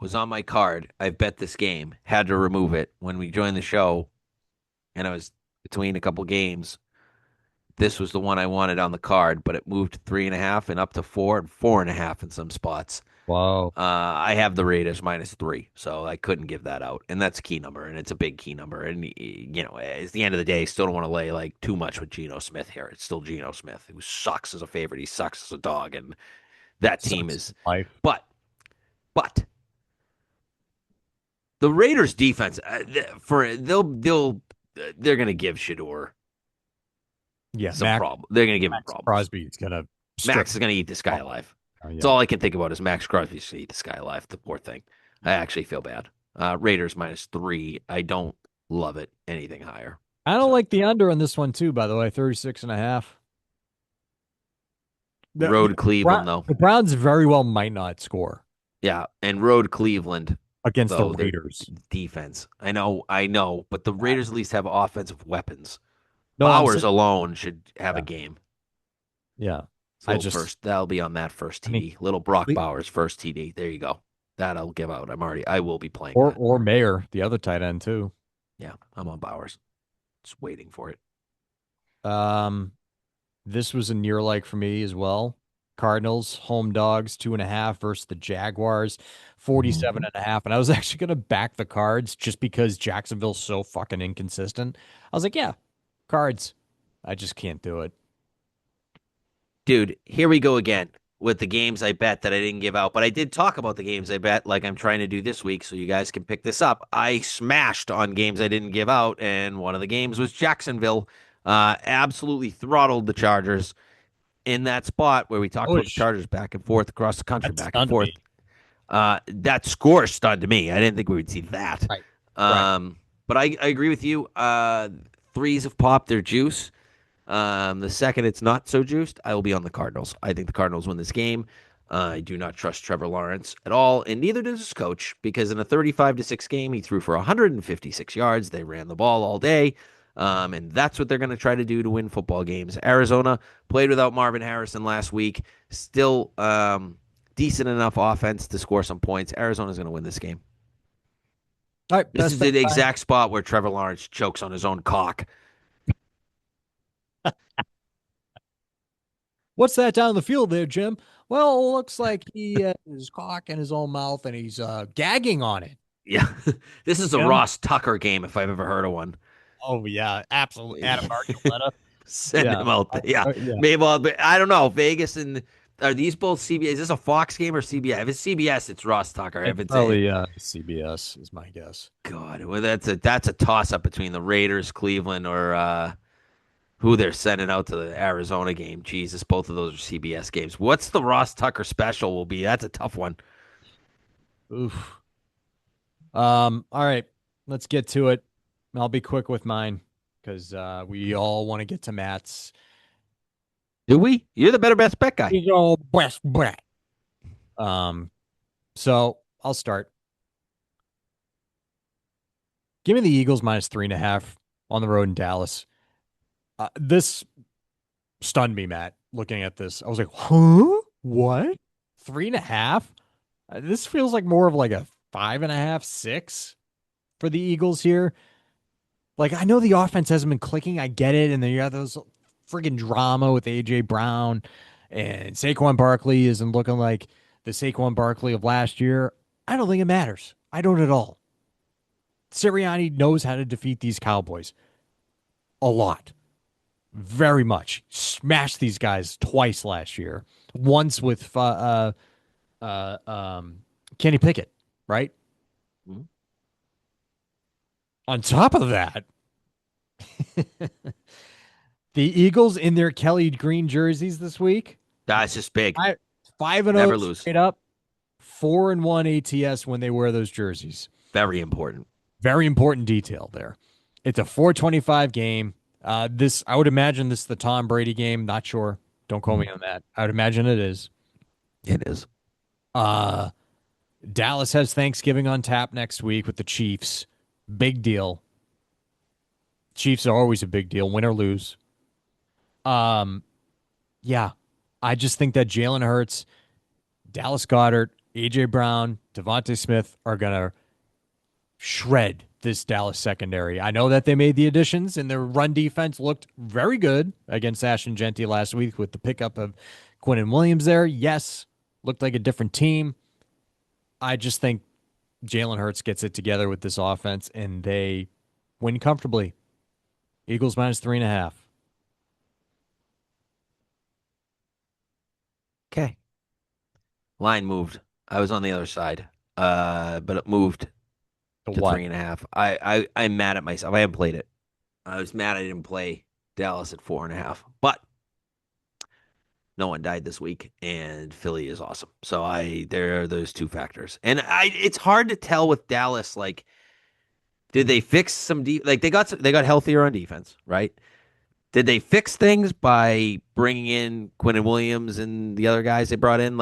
Was on my card. I bet this game. Had to remove it when we joined the show, and I was between a couple games. This was the one I wanted on the card, but it moved to 3.5 and up to 4 and 4.5 in some spots. Wow. I have the Raiders -3, so I couldn't give that out, and that's a key number, and it's a big key number. And at the end of the day, still don't want to lay like too much with Geno Smith here. It's still Geno Smith, who sucks as a favorite. He sucks as a dog, and that team Sucks is. life. But the Raiders defense, they're going to give Shador Yeah, some problem. They're going to give him Max problems. Crosby is gonna strip. Max is going to eat this guy alive. That's Yeah. all I can think about is Max Crosby's going to eat this guy alive. The poor thing. I actually feel bad. Raiders -3. I don't love it. Anything higher. I don't So like the under on this one too, by the way, 36.5. road Cleveland though. The Browns very well might not score Yeah, and road Cleveland against the though. Their Raiders. defense. I know, but the Raiders at least have offensive weapons. No, I'm Bowers saying, alone should have a yeah, game. yeah. So I little just, first that'll be on that first I mean, TD. Little Brock Cle- Bowers first TD. There you go. That I'll give out. I will be playing or that. Mayer, the other tight end too. Yeah, I'm on Bowers. Just waiting for it. Um, this was a near like for me as well. Cardinals, home dogs, 2.5 versus the Jaguars, 47.5. And I was actually going to back the Cards just because Jacksonville's so fucking inconsistent. I was like, yeah, Cards. I just can't do it. Dude, here we go again with the games I bet that I didn't give out, but I did talk about the games I bet like I'm trying to do this week so you guys can pick this up. I smashed on games I didn't give out, and one of the games was Jacksonville. Absolutely throttled the Chargers in that spot where we talked about the Push. Chargers back and forth across the country, That back and stunned forth. me. That score stunned me. I didn't think we would see that. Right. Right. Um, but I agree with you. Threes have popped their juice. The second it's not so juiced, I will be on the Cardinals. I think the Cardinals win this game. I do not trust Trevor Lawrence at all, and neither does his coach, because in a 35-6 game, he threw for 156 yards. They ran the ball all day, and that's what they're going to try to do to win football games. Arizona played without Marvin Harrison last week. Still decent enough offense to score some points. Arizona's going to win this game. All right. This Best is bet the time. exact spot where Trevor Lawrence chokes on his own cock. What's that down the field there, Jim? Well, it looks like he has his cock in his own mouth and he's gagging on it. Yeah, this is a Jim? Ross Tucker game if I've ever heard of one. Oh yeah, absolutely. Adam Archuleta. Send Yeah. him out there. Yeah, Yeah. maybe. But I don't know. Vegas and are these both CBS? Is this a Fox game or CBS? If it's CBS, it's Ross Tucker. If It's it's a probably CBS is my guess. God, well, that's a toss up between the Raiders, Cleveland, or who they're sending out to the Arizona game. Jesus, both of those are CBS games. What's the Ross Tucker special will be? That's a tough one. Oof. All right, let's get to it. I'll be quick with mine because we all want to get to Matt's. Do we? You're the better best bet guy. He's all best bet. So I'll start. Give me the Eagles -3.5 on the road in Dallas. This stunned me, Matt. Looking at this, I was like, "Huh? What? 3.5? This feels like more of like a 5.5, 6 for the Eagles here." Like, I know the offense hasn't been clicking. I get it. And then you have those friggin' drama with AJ Brown and Saquon Barkley isn't looking like the Saquon Barkley of last year. I don't think it matters. I don't at all. Sirianni knows how to defeat these Cowboys a lot, very much. Smashed these guys twice last year. Once with Kenny Pickett, right? Mhm. On top of that, the Eagles in their Kelly Green jerseys this week, That's just big. I 5-0 Never lose. straight up, 4-1 ATS when they wear those jerseys. Very important. Very important detail there. It's a 425 game. This I would imagine this is the Tom Brady game. Not sure. Don't quote me on that. I would imagine it is. It is. Uh, Dallas has Thanksgiving on tap next week with the Chiefs. Big deal. Chiefs are always a big deal, win or lose. Um, yeah, I just think that Jalen Hurts, Dallas Goedert, AJ Brown, Devontae Smith are gonna shred this Dallas secondary. I know that they made the additions and their run defense looked very good against Ashton Genty last week with the pickup of Quinnen Williams there. Yes, looked like a different team. I just think Jalen Hurts gets it together with this offense and they win comfortably. Eagles minus 3.5. Okay. Line moved. I was on the other side. But it moved To to what? 3.5. I'm mad at myself. I haven't played it. I was mad I didn't play Dallas at 4.5. But no one died this week, and Philly is awesome. So there are those two factors. And it's hard to tell with Dallas, like, did they fix like they got healthier on defense, right? Did they fix things by bringing in Quinnen Williams and the other guys they brought in?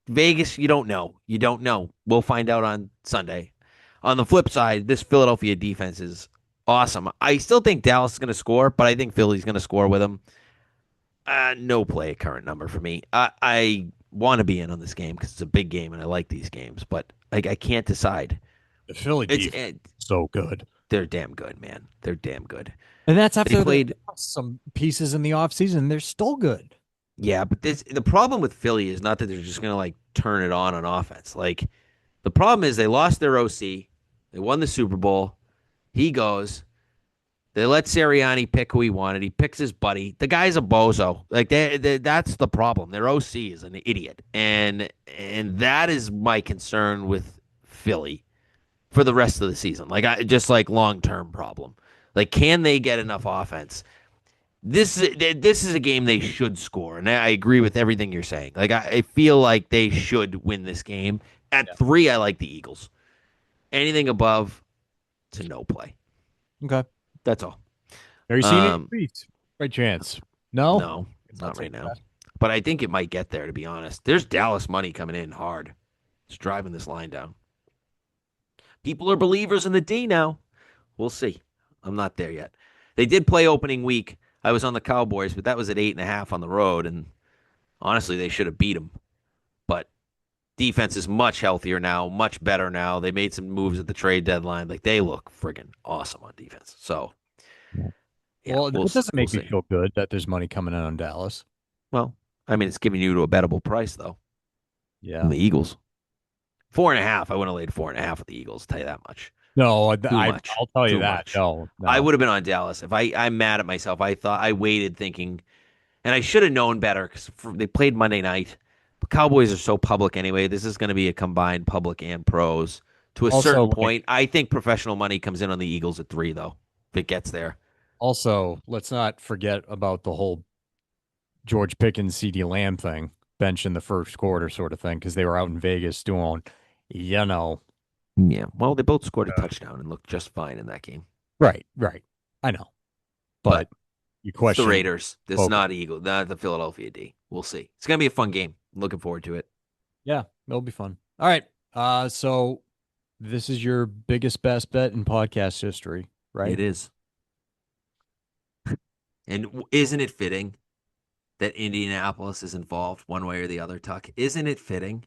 Vegas, you don't know. You don't know. We'll find out on Sunday. On the flip side, this Philadelphia defense is awesome. I still think Dallas is going to score, but I think Philly's going to score with them. No play current number for me. I want to be in on this game because it's a big game and I like these games, but like I can't decide. The Philly It's defense so good. they're damn good, man. They're damn good. And that's They after they played lost some pieces in the offseason. They're still good. Yeah, but the problem with Philly is not that they're just gonna like turn it on offense. Like the problem is they lost their OC, they won the Super Bowl. He goes, they let Sirianni pick who he wanted. He picks his buddy. The guy's a bozo. Like that's the problem. Their OC is an idiot, and that is my concern with Philly for the rest of the season. Like I just like long term problem. Like can they get enough offense? This is a game they should score, and I agree with everything you're saying. Like I feel like they should win this game. At Yeah. 3, I like the Eagles. Anything above, it's a no play. Okay. That's all. Have you seen any Um, tweets by chance? No? no, Guess I'll not right take now. that. But I think it might get there. To be honest, there's Dallas money coming in hard. It's driving this line down. People are believers in the D now. We'll see. I'm not there yet. They did play opening week. I was on the Cowboys, but that was at 8.5 on the road, and honestly, they should have beat them. But defense is much healthier now, much better now. They made some moves at the trade deadline. Like they look friggin' awesome on defense. So yeah, Well, it doesn't we'll make me see. feel good that there's money coming in on Dallas. Well, I mean, it's giving you to a bettable price though on Yeah. the Eagles. 4.5. I wouldn't have laid 4.5 with the Eagles. Tell you that much. No, Too much. I'll tell you Too that. much. No, I no. would have been on Dallas if I'm mad at myself. I thought I waited thinking, and I should have known better because they played Monday night. But Cowboys are so public anyway. This is going to be a combined public and pros. To a Also, certain like, point, I think professional money comes in on the Eagles at 3, though, if it gets there. also, let's not forget about the whole George Pickens, CD Lamb thing, bench in the first quarter sort of thing, because they were out in Vegas doing, you know, Yeah. Well, they both scored a uh, touchdown and looked just fine in that game. right, right. I know, But but you it's the question Raiders. This is focus. not Eagle, not the Philadelphia D. We'll see. It's going to be a fun game. I'm looking forward to it. Yeah, it'll be fun. All right. So this is your biggest best bet in podcast history, right? It is. And isn't it fitting that Indianapolis is involved one way or the other, Tuck? Isn't it fitting?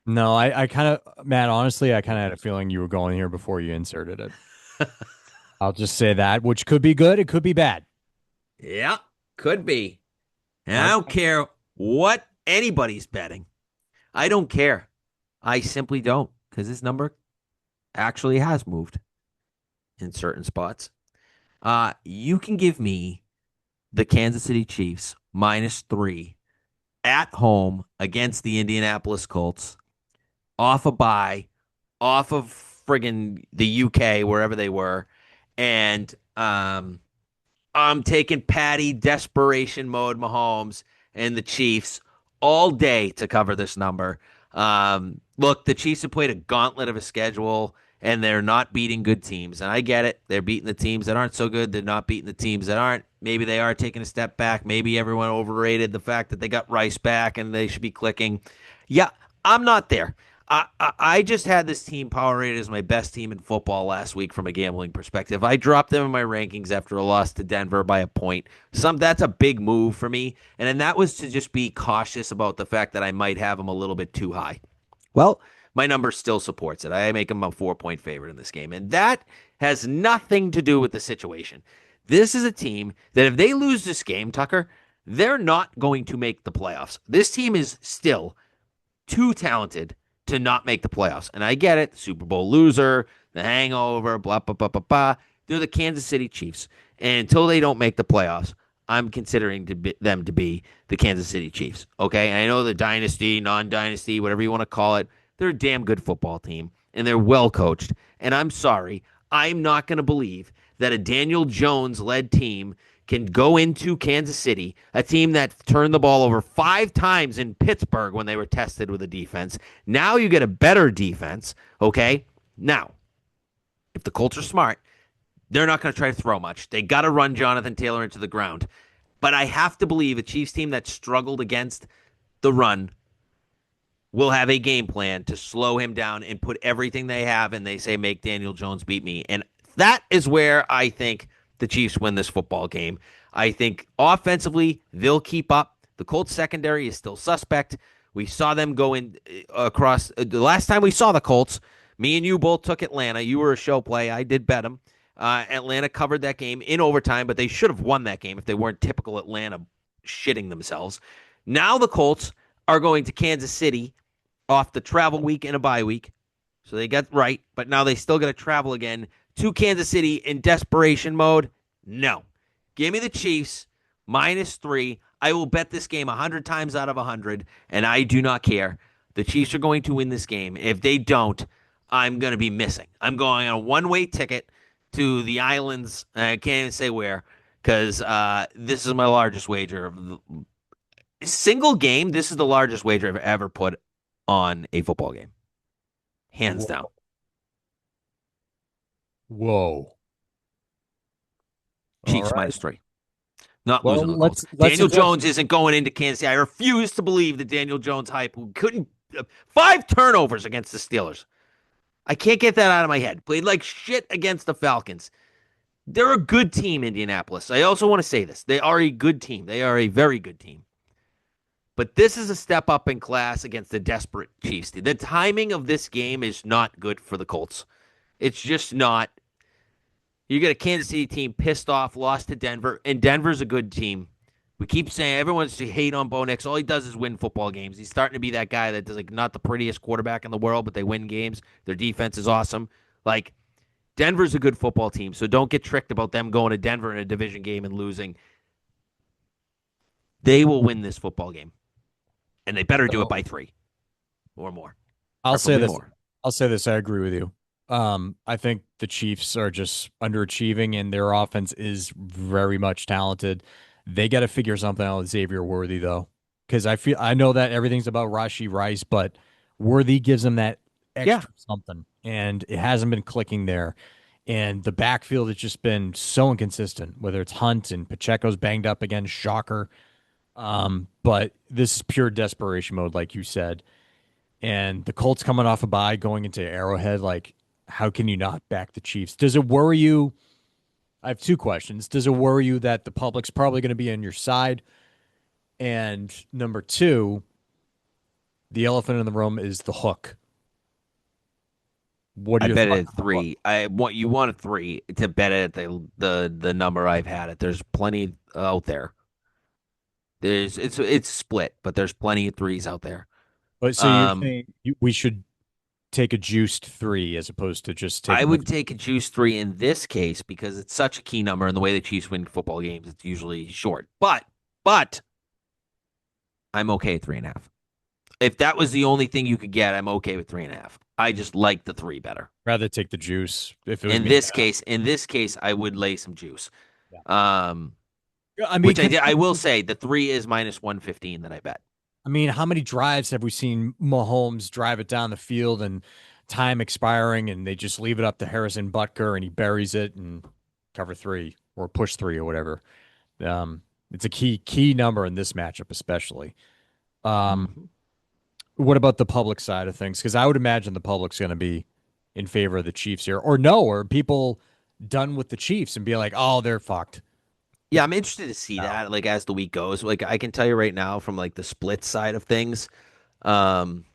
No, I kind of, Matt, honestly, I kind of had a feeling you were going here before you inserted it. I'll just say that, which could be good. It could be bad. Yeah, could be. And I Hard. don't care what anybody's betting. I don't care. I simply don't because this number actually has moved in certain spots. You can give me the Kansas City Chiefs -3 at home against the Indianapolis Colts off a bye, off of friggin' the UK, wherever they were. And I'm taking Patty desperation mode Mahomes and the Chiefs all day to cover this number. Look, the Chiefs have played a gauntlet of a schedule, and they're not beating good teams. And I get it. They're beating the teams that aren't so good. They're not beating the teams that aren't. Maybe they are taking a step back. Maybe everyone overrated the fact that they got Rice back and they should be clicking. Yeah, I'm not there. I just had this team power rated as my best team in football last week from a gambling perspective. I dropped them in my rankings after a loss to Denver by a point. That's a big move for me, and then that was to just be cautious about the fact that I might have them a little bit too high. Well, my number still supports it. I make them a 4 point favorite in this game, and that has nothing to do with the situation. This is a team that if they lose this game, Tucker, they're not going to make the playoffs. This team is still too talented to not make the playoffs. And I get it, Super Bowl loser, the hangover, blah, blah, blah, blah, blah. They're the Kansas City Chiefs. And until they don't make the playoffs, I'm considering them to be the Kansas City Chiefs. Okay. And I know the dynasty, non dynasty, whatever you want to call it, they're a damn good football team and they're well coached. And I'm sorry, I'm not going to believe that a Daniel Jones led team can go into Kansas City, a team that turned the ball over 5 times in Pittsburgh when they were tested with a defense. Now you get a better defense, okay? Now, if the Colts are smart, they're not going to try to throw much. They got to run Jonathan Taylor into the ground. But I have to believe a Chiefs team that struggled against the run will have a game plan to slow him down and put everything they have and they say, make Daniel Jones beat me. And that is where I think the Chiefs win this football game. I think offensively, they'll keep up. The Colts secondary is still suspect. We saw them go in across the last time we saw the Colts. Me and you both took Atlanta. You were a show play. I did bet them. Atlanta covered that game in overtime, but they should have won that game if they weren't typical Atlanta shitting themselves. Now the Colts are going to Kansas City off the travel week and a bye week. So they got right, but now they still got to travel again to Kansas City in desperation mode. No. Give me the Chiefs -3. I will bet this game 100 times out of 100, and I do not care. The Chiefs are going to win this game. If they don't, I'm going to be missing. I'm going on a one-way ticket to the islands. I can't even say where because this is my largest wager. Single game, this is the largest wager I've ever put on a football game. Hands down. Whoa. Whoa. All Chiefs right. -3. Not Well, losing to the Colts. let's Daniel address. Jones isn't going into Kansas City. I refuse to believe the Daniel Jones hype who couldn't 5 turnovers against the Steelers. I can't get that out of my head. Played like shit against the Falcons. They're a good team, Indianapolis. I also want to say this. They are a good team. They are a very good team. But this is a step up in class against the desperate Chiefs. The timing of this game is not good for the Colts. It's just not. You get a Kansas City team pissed off, lost to Denver, and Denver's a good team. We keep saying everyone's to hate on Bo Nix. All he does is win football games. He's starting to be that guy that does like not the prettiest quarterback in the world, but they win games. Their defense is awesome. Like Denver's a good football team, so don't get tricked about them going to Denver in a division game and losing. They will win this football game, and they better do it So by 3 or more, I'll say preferably this. more. I'll say this. I agree with you. I think the Chiefs are just underachieving, and their offense is very much talented. They got to figure something out with Xavier Worthy, though, because I know that everything's about Rashi Rice, but Worthy gives them that Yeah, extra something, and it hasn't been clicking there. And the backfield has just been so inconsistent, whether it's Hunt and Pacheco's banged up again, shocker. But this is pure desperation mode, like you said. And the Colts coming off a bye going into Arrowhead, like, how can you not back the Chiefs? Does it worry you? I have 2 questions. Does it worry you that the public's probably going to be on your side? And number two, the elephant in the room is the hook. What are I your bet it thoughts at on the hook? 3. I want you want a 3 to bet it at the number I've had it. There's plenty out there. It's split, but there's plenty of threes out there. But so you're Um, saying we should take a juiced three as opposed to just I taking the would take a juice 3 in this case because it's such a key number, and the way the Chiefs win football games, it's usually short. But I'm okay at 3.5. If that was the only thing you could get, I'm okay with 3.5. I just like the 3 better. rather take the juice if it was In me. this case, I would lay some juice. Yeah. Um, I mean, which I did. I will say the 3 is -115 that I bet. how many drives have we seen Mahomes drive it down the field and time expiring and they just leave it up to Harrison Butker and he buries it and cover three or push three or whatever. Um, it's a key number in this matchup, especially. Um, Mhm. what about the public side of things? Because I would imagine the public's going to be in favor of the Chiefs here, or no, or people done with the Chiefs and be like, oh, they're fucked. Yeah, I'm interested to see Now. that like as the week goes. Like I can tell you right now from like the split side of things. Um,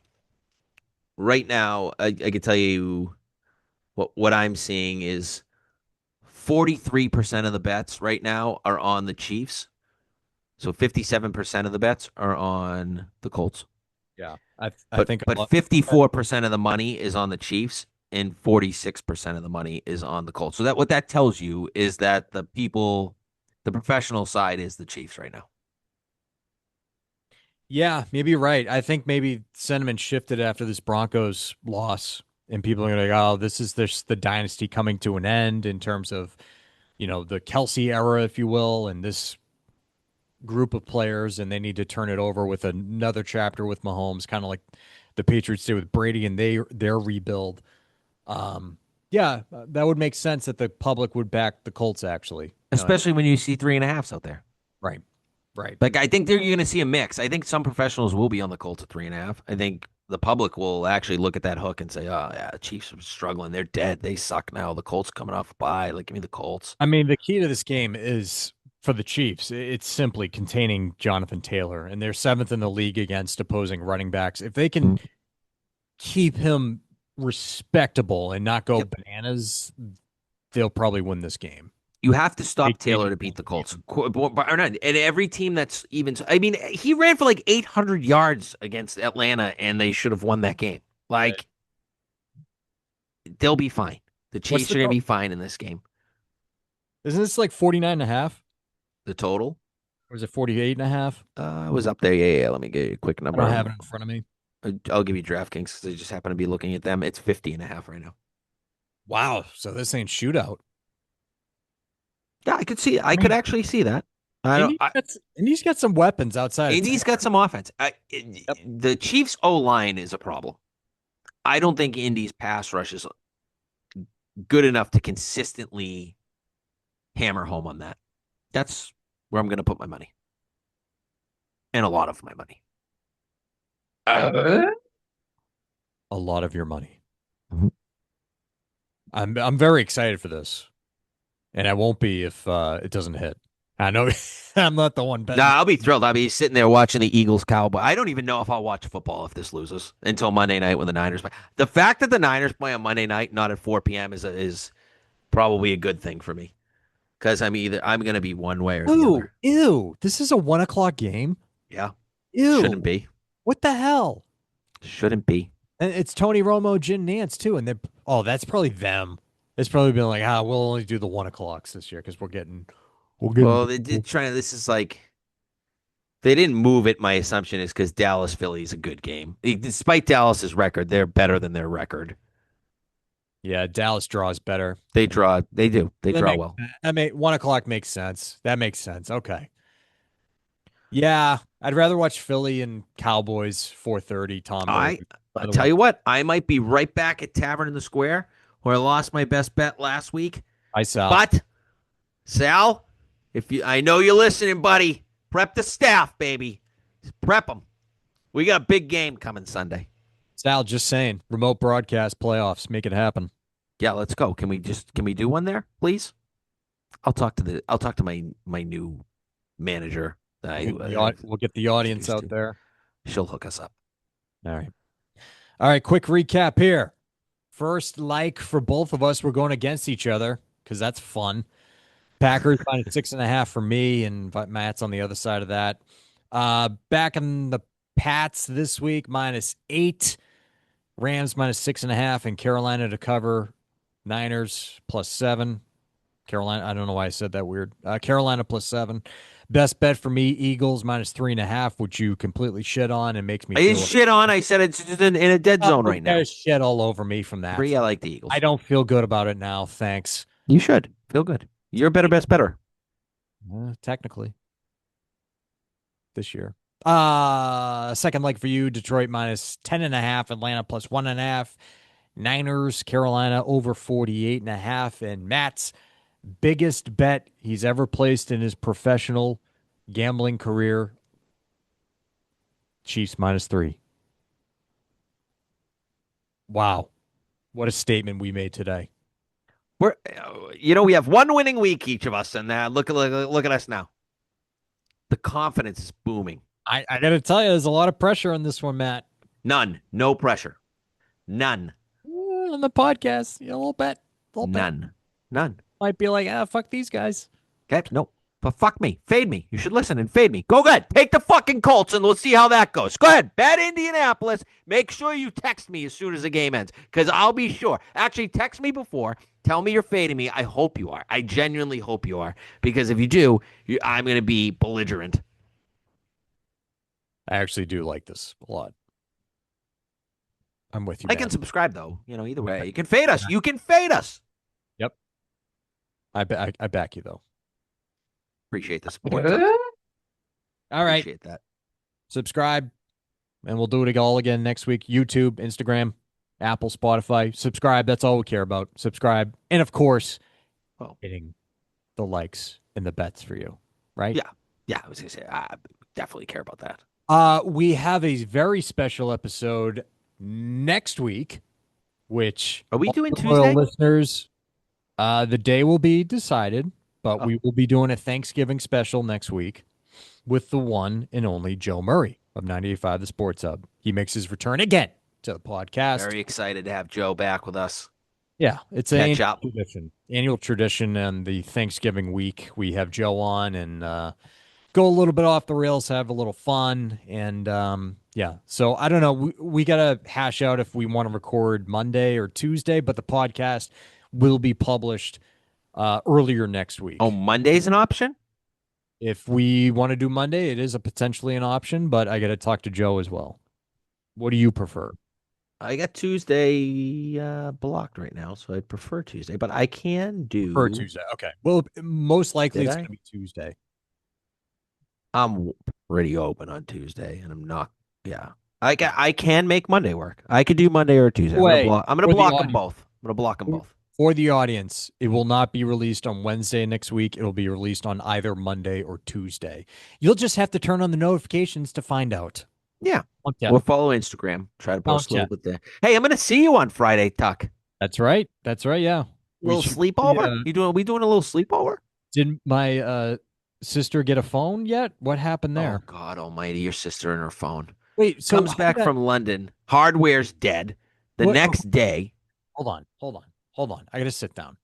right now I can tell you what I'm seeing is 43% of the bets right now are on the Chiefs. So 57% of the bets are on the Colts. Yeah, I But think a but lot. 54% of the money is on the Chiefs and 46% of the money is on the Colts. So that what that tells you is that the professional side is the Chiefs right now. Yeah, maybe you're right. I think maybe sentiment shifted after this Broncos loss, and people are gonna be like, "Oh, this the dynasty coming to an end in terms of the Kelsey era, if you will, and this group of players, and they need to turn it over with another chapter with Mahomes, kind of like the Patriots did with Brady and their rebuild." Um, yeah, that would make sense that the public would back the Colts. Actually, Especially when you see 3.5s out there. right, right. Like I think you're going to see a mix. I think some professionals will be on the Colts at 3.5. I think the public will actually look at that hook and say, "Oh yeah, the Chiefs are struggling. They're dead. They suck now. The Colts coming off a bye. Like give me the Colts." I mean, the key to this game is for the Chiefs. It's simply containing Jonathan Taylor, and they're seventh in the league against opposing running backs. If they can Mm. keep him respectable and not go Yep. bananas, they'll probably win this game. You have to They, stop they Taylor need to to beat the keep Colts. him. Or not. And every team that's even, I mean, he ran for like 800 yards against Atlanta, and they should have won that game. Like they'll be fine. The What's Chiefs the are going to total? be fine in this game. Isn't this like 49 and a half? The total Or is it 48 and a half? was up there. Yeah, yeah. Let me get you a quick I don't number. have it in front of me. I'll give you DraftKings because I just happen to be looking at them. It's 50.5 right now. Wow. So this ain't shootout. Yeah, I could see. I I could mean, actually see that. I don't. Indy's got some weapons outside of Indy's Taylor. got some offense. Yep. The Chiefs' O line is a problem. I don't think Indy's pass rush is good enough to consistently hammer home on that. That's where I'm going to put my money and a lot of my money. A lot of your money. Mhm. I'm very excited for this, and I won't be if it doesn't hit. I know I'm not the one Nah, betting. I'll be thrilled. I'll be sitting there watching the Eagles Cowboy. I don't even know if I'll watch football if this loses until Monday night when the Niners play. The fact that the Niners play on Monday night, not at 4 p.m., is probably a good thing for me because I'm going to be one way or the Ew, other. ew. This is a 1 o'clock game. Yeah, Ew. shouldn't be. What the hell? Shouldn't be. And it's Tony Romo, Jim Nance too, and that's probably them. It's probably been like, we'll only do the 1 o'clocks this year because we're getting. Well, they did try. This is like they didn't move it. My assumption is because Dallas Philly is a good game. Despite Dallas's record, they're better than their record. Yeah, Dallas draws better. They draw. They do. They That draw makes well. that make 1 o'clock makes sense. That makes sense. Okay. Yeah, I'd rather watch Philly and Cowboys 4:30. Tom Brady. I Another tell one. you what, I might be right back at Tavern in the Square where I lost my best bet last week. Hi, Sal. But Sal, if you, I know you're listening, buddy. Prep the staff, baby. Prep them. We got a big game coming Sunday. Sal, just saying. Remote broadcast playoffs. Make it happen. Yeah, let's go. Can we do one there, please? I'll talk to my new manager that We'll get the audience introduced out to. there. She'll hook us up. All right. All right. Quick recap here. First, like for both of us, we're going against each other because that's fun. Packers -6.5 for me, and Matt's on the other side of that. Back in the Pats this week, -8. Rams -6.5, and Carolina to cover. Niners +7. Carolina, I don't know why I said that weird. Carolina +7. Best bet for me, Eagles -3.5, which you completely shit on and makes me I didn't feel shit on. I said it's just in a dead zone right now. there's shit all over me from that. Three, I like the I Eagles. don't feel good about it now. Thanks. You should feel good. You're a better best better. Technically, this year. Second leg for you, Detroit -10.5, Atlanta +1.5, Niners, Carolina over 48.5. And Matt's biggest bet he's ever placed in his professional gambling career, Chiefs -3. Wow. What a statement we made today. We have one winning week each of us, and look at us now. The confidence is booming. I got to tell you, there's a lot of pressure on this one, Matt. None, no pressure, none, On the podcast, a little bit, a little bit. none, none. Might be like, fuck these guys. Okay, no. But fuck me. Fade me. You should listen and fade me. Go ahead. Take the fucking Colts and let's see how that goes. Go ahead. Bet Indianapolis. Make sure you text me as soon as the game ends because I'll be sure. Actually, text me before. Tell me you're fading me. I hope you are. I genuinely hope you are because if you do, I'm going to be belligerent. I actually do like this a lot. I'm with you, Like man. and subscribe, though. Either way. You can fade us. You can fade us. Yep. I back you, though. Appreciate the support. All right. Appreciate that. Subscribe, and we'll do it all again next week. YouTube, Instagram, Apple, Spotify. Subscribe. That's all we care about. Subscribe. And, of course, hitting the likes and the bets for you, right? Yeah. Yeah, I was going to say, I definitely care about that. We have a very special episode next week, which are we doing Tuesday? Listeners, the day will be decided, but we will be doing a Thanksgiving special next week with the one and only Joe Murray of 98.5 The Sports Hub. He makes his return again to the podcast. Very excited to have Joe back with us. Yeah, it's an annual tradition. And the Thanksgiving week, we have Joe on and go a little bit off the rails, have a little fun. And yeah, so I don't know. We got to hash out if we want to record Monday or Tuesday, but the podcast will be published earlier next week. Oh, Monday's an option? If we want to do Monday, it is potentially an option, but I got to talk to Joe as well. What do you prefer? I got Tuesday blocked right now, so I'd prefer Tuesday, but I can do Tuesday. Okay. Well, most likely it's going to be Tuesday. I'm pretty open on Tuesday, and I'm not. Yeah, I can make Monday work. I could do Monday or Tuesday. I'm gonna block them both. I'm gonna block them both. For the audience, it will not be released on Wednesday next week. It'll be released on either Monday or Tuesday. You'll just have to turn on the notifications to find out. Yeah. We'll follow Instagram. Try to post a little bit there. Hey, I'm gonna see you on Friday, Tuck. That's right. That's right. Yeah. Little sleepover. We doing a little sleepover? Didn't my sister get a phone yet? What happened there? Oh God Almighty! Your sister and her phone. Wait, so comes back from London. Hardware's dead. The next day. Hold on. I got to sit down.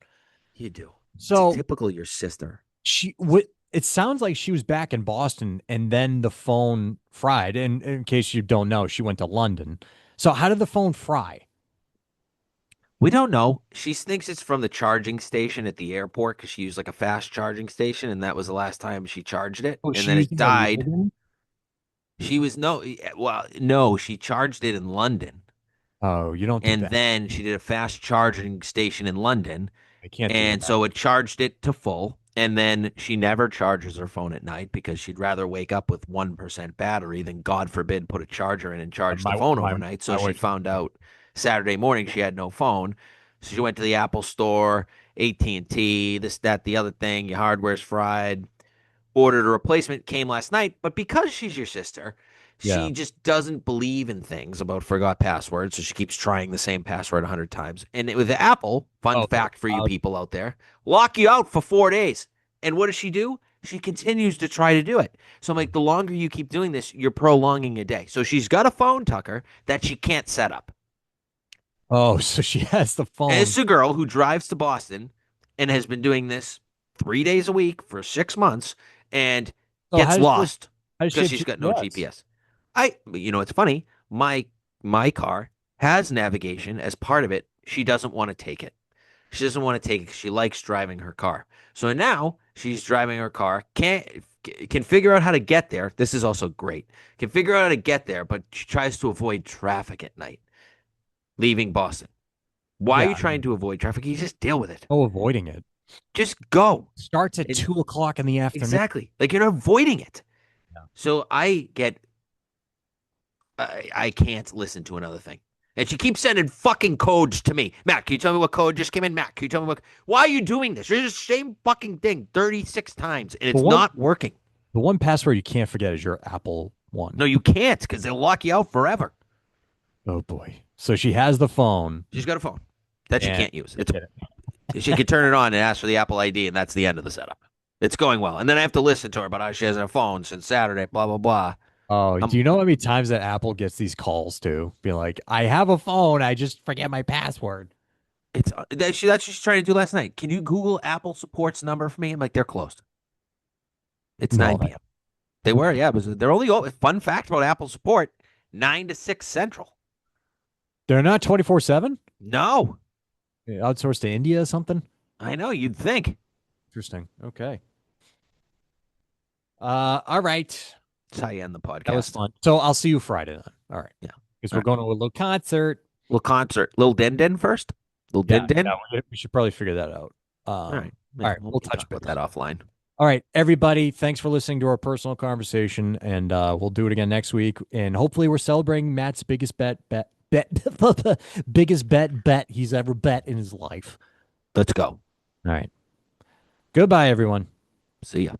You do. So it's typical your sister. It sounds like she was back in Boston and then the phone fried. And in case you don't know, she went to London. So how did the phone fry? We don't know. She thinks it's from the charging station at the airport because she used like a fast charging station, and that was the last time she charged it. And then it died. She charged it in London. Oh, you don't do and that. Then she did a fast charging station in London. I can't. And so it charged it to full. And then she never charges her phone at night because she'd rather wake up with 1% battery than, God forbid, put a charger in and charge the phone overnight. So she found out Saturday morning she had no phone. So she went to the Apple store, AT&T, this, that, the other thing. Your hardware's fried. Ordered a replacement, came last night. But because she's your sister, she just doesn't believe in things about forgot passwords. So she keeps trying the same password 100 times. And with Apple, fun fact for you people out there, lock you out for 4 days. And what does she do? She continues to try to do it. So I'm like, the longer you keep doing this, you're prolonging a day. So she's got a phone, Tucker, that she can't set up. Oh, so she has the phone. And it's a girl who drives to Boston and has been doing this 3 days a week for 6 months and gets lost because she's got no GPS. It's funny. My car has navigation as part of it. She doesn't want to take it. She doesn't want to take it because she likes driving her car. So now she's driving her car, can figure out how to get there. This is also great. Can figure out how to get there, but she tries to avoid traffic at night, leaving Boston. Why are you trying to avoid traffic? You just deal with it. Oh, avoiding it. Just go. Starts at 2 o'clock in the afternoon. Exactly. Like you're not avoiding it. Yeah. So I can't listen to another thing. And she keeps sending fucking codes to me. Matt, can you tell me what code just came in? Matt, can you tell me what? Why are you doing this? You're just the same fucking thing 36 times and The it's one not working. the one password you can't forget is your Apple one. No, you can't because they'll lock you out forever. Oh boy. So she has the phone She's got a phone that she and can't use. She can turn it on and ask for the Apple ID, and that's the end of the setup. It's going well. And then I have to listen to her about how she hasn't a phone since Saturday, blah, blah, blah. oh, Um, do you know how many times that Apple gets these calls too? Being like, I have a phone, I just forget my password. that's what she's trying to do last night. Can you Google Apple support's number for me? I'm like, they're closed. It's No, 9 p.m. They were, yeah. They're only fun fact about Apple support 9 to 6 Central. they're not 24/7? No, Outsourced to India or something? I know. You'd think. Interesting. Okay. All right. That's how you end the That was podcast. fun. So I'll see you Friday then. All right. Yeah. Because All we're right. going to a little concert. Little concert. Little Den Den first. Little Yeah, Den Den. yeah, we should probably figure that out. All right. All Yeah, right, we we'll can touch talk about base. that offline. All right, everybody, thanks for listening to our personal conversation, and we'll do it again next week. And hopefully, we're celebrating Matt's biggest bet biggest bet he's ever bet in his life. Let's go. All right, goodbye, everyone. See ya.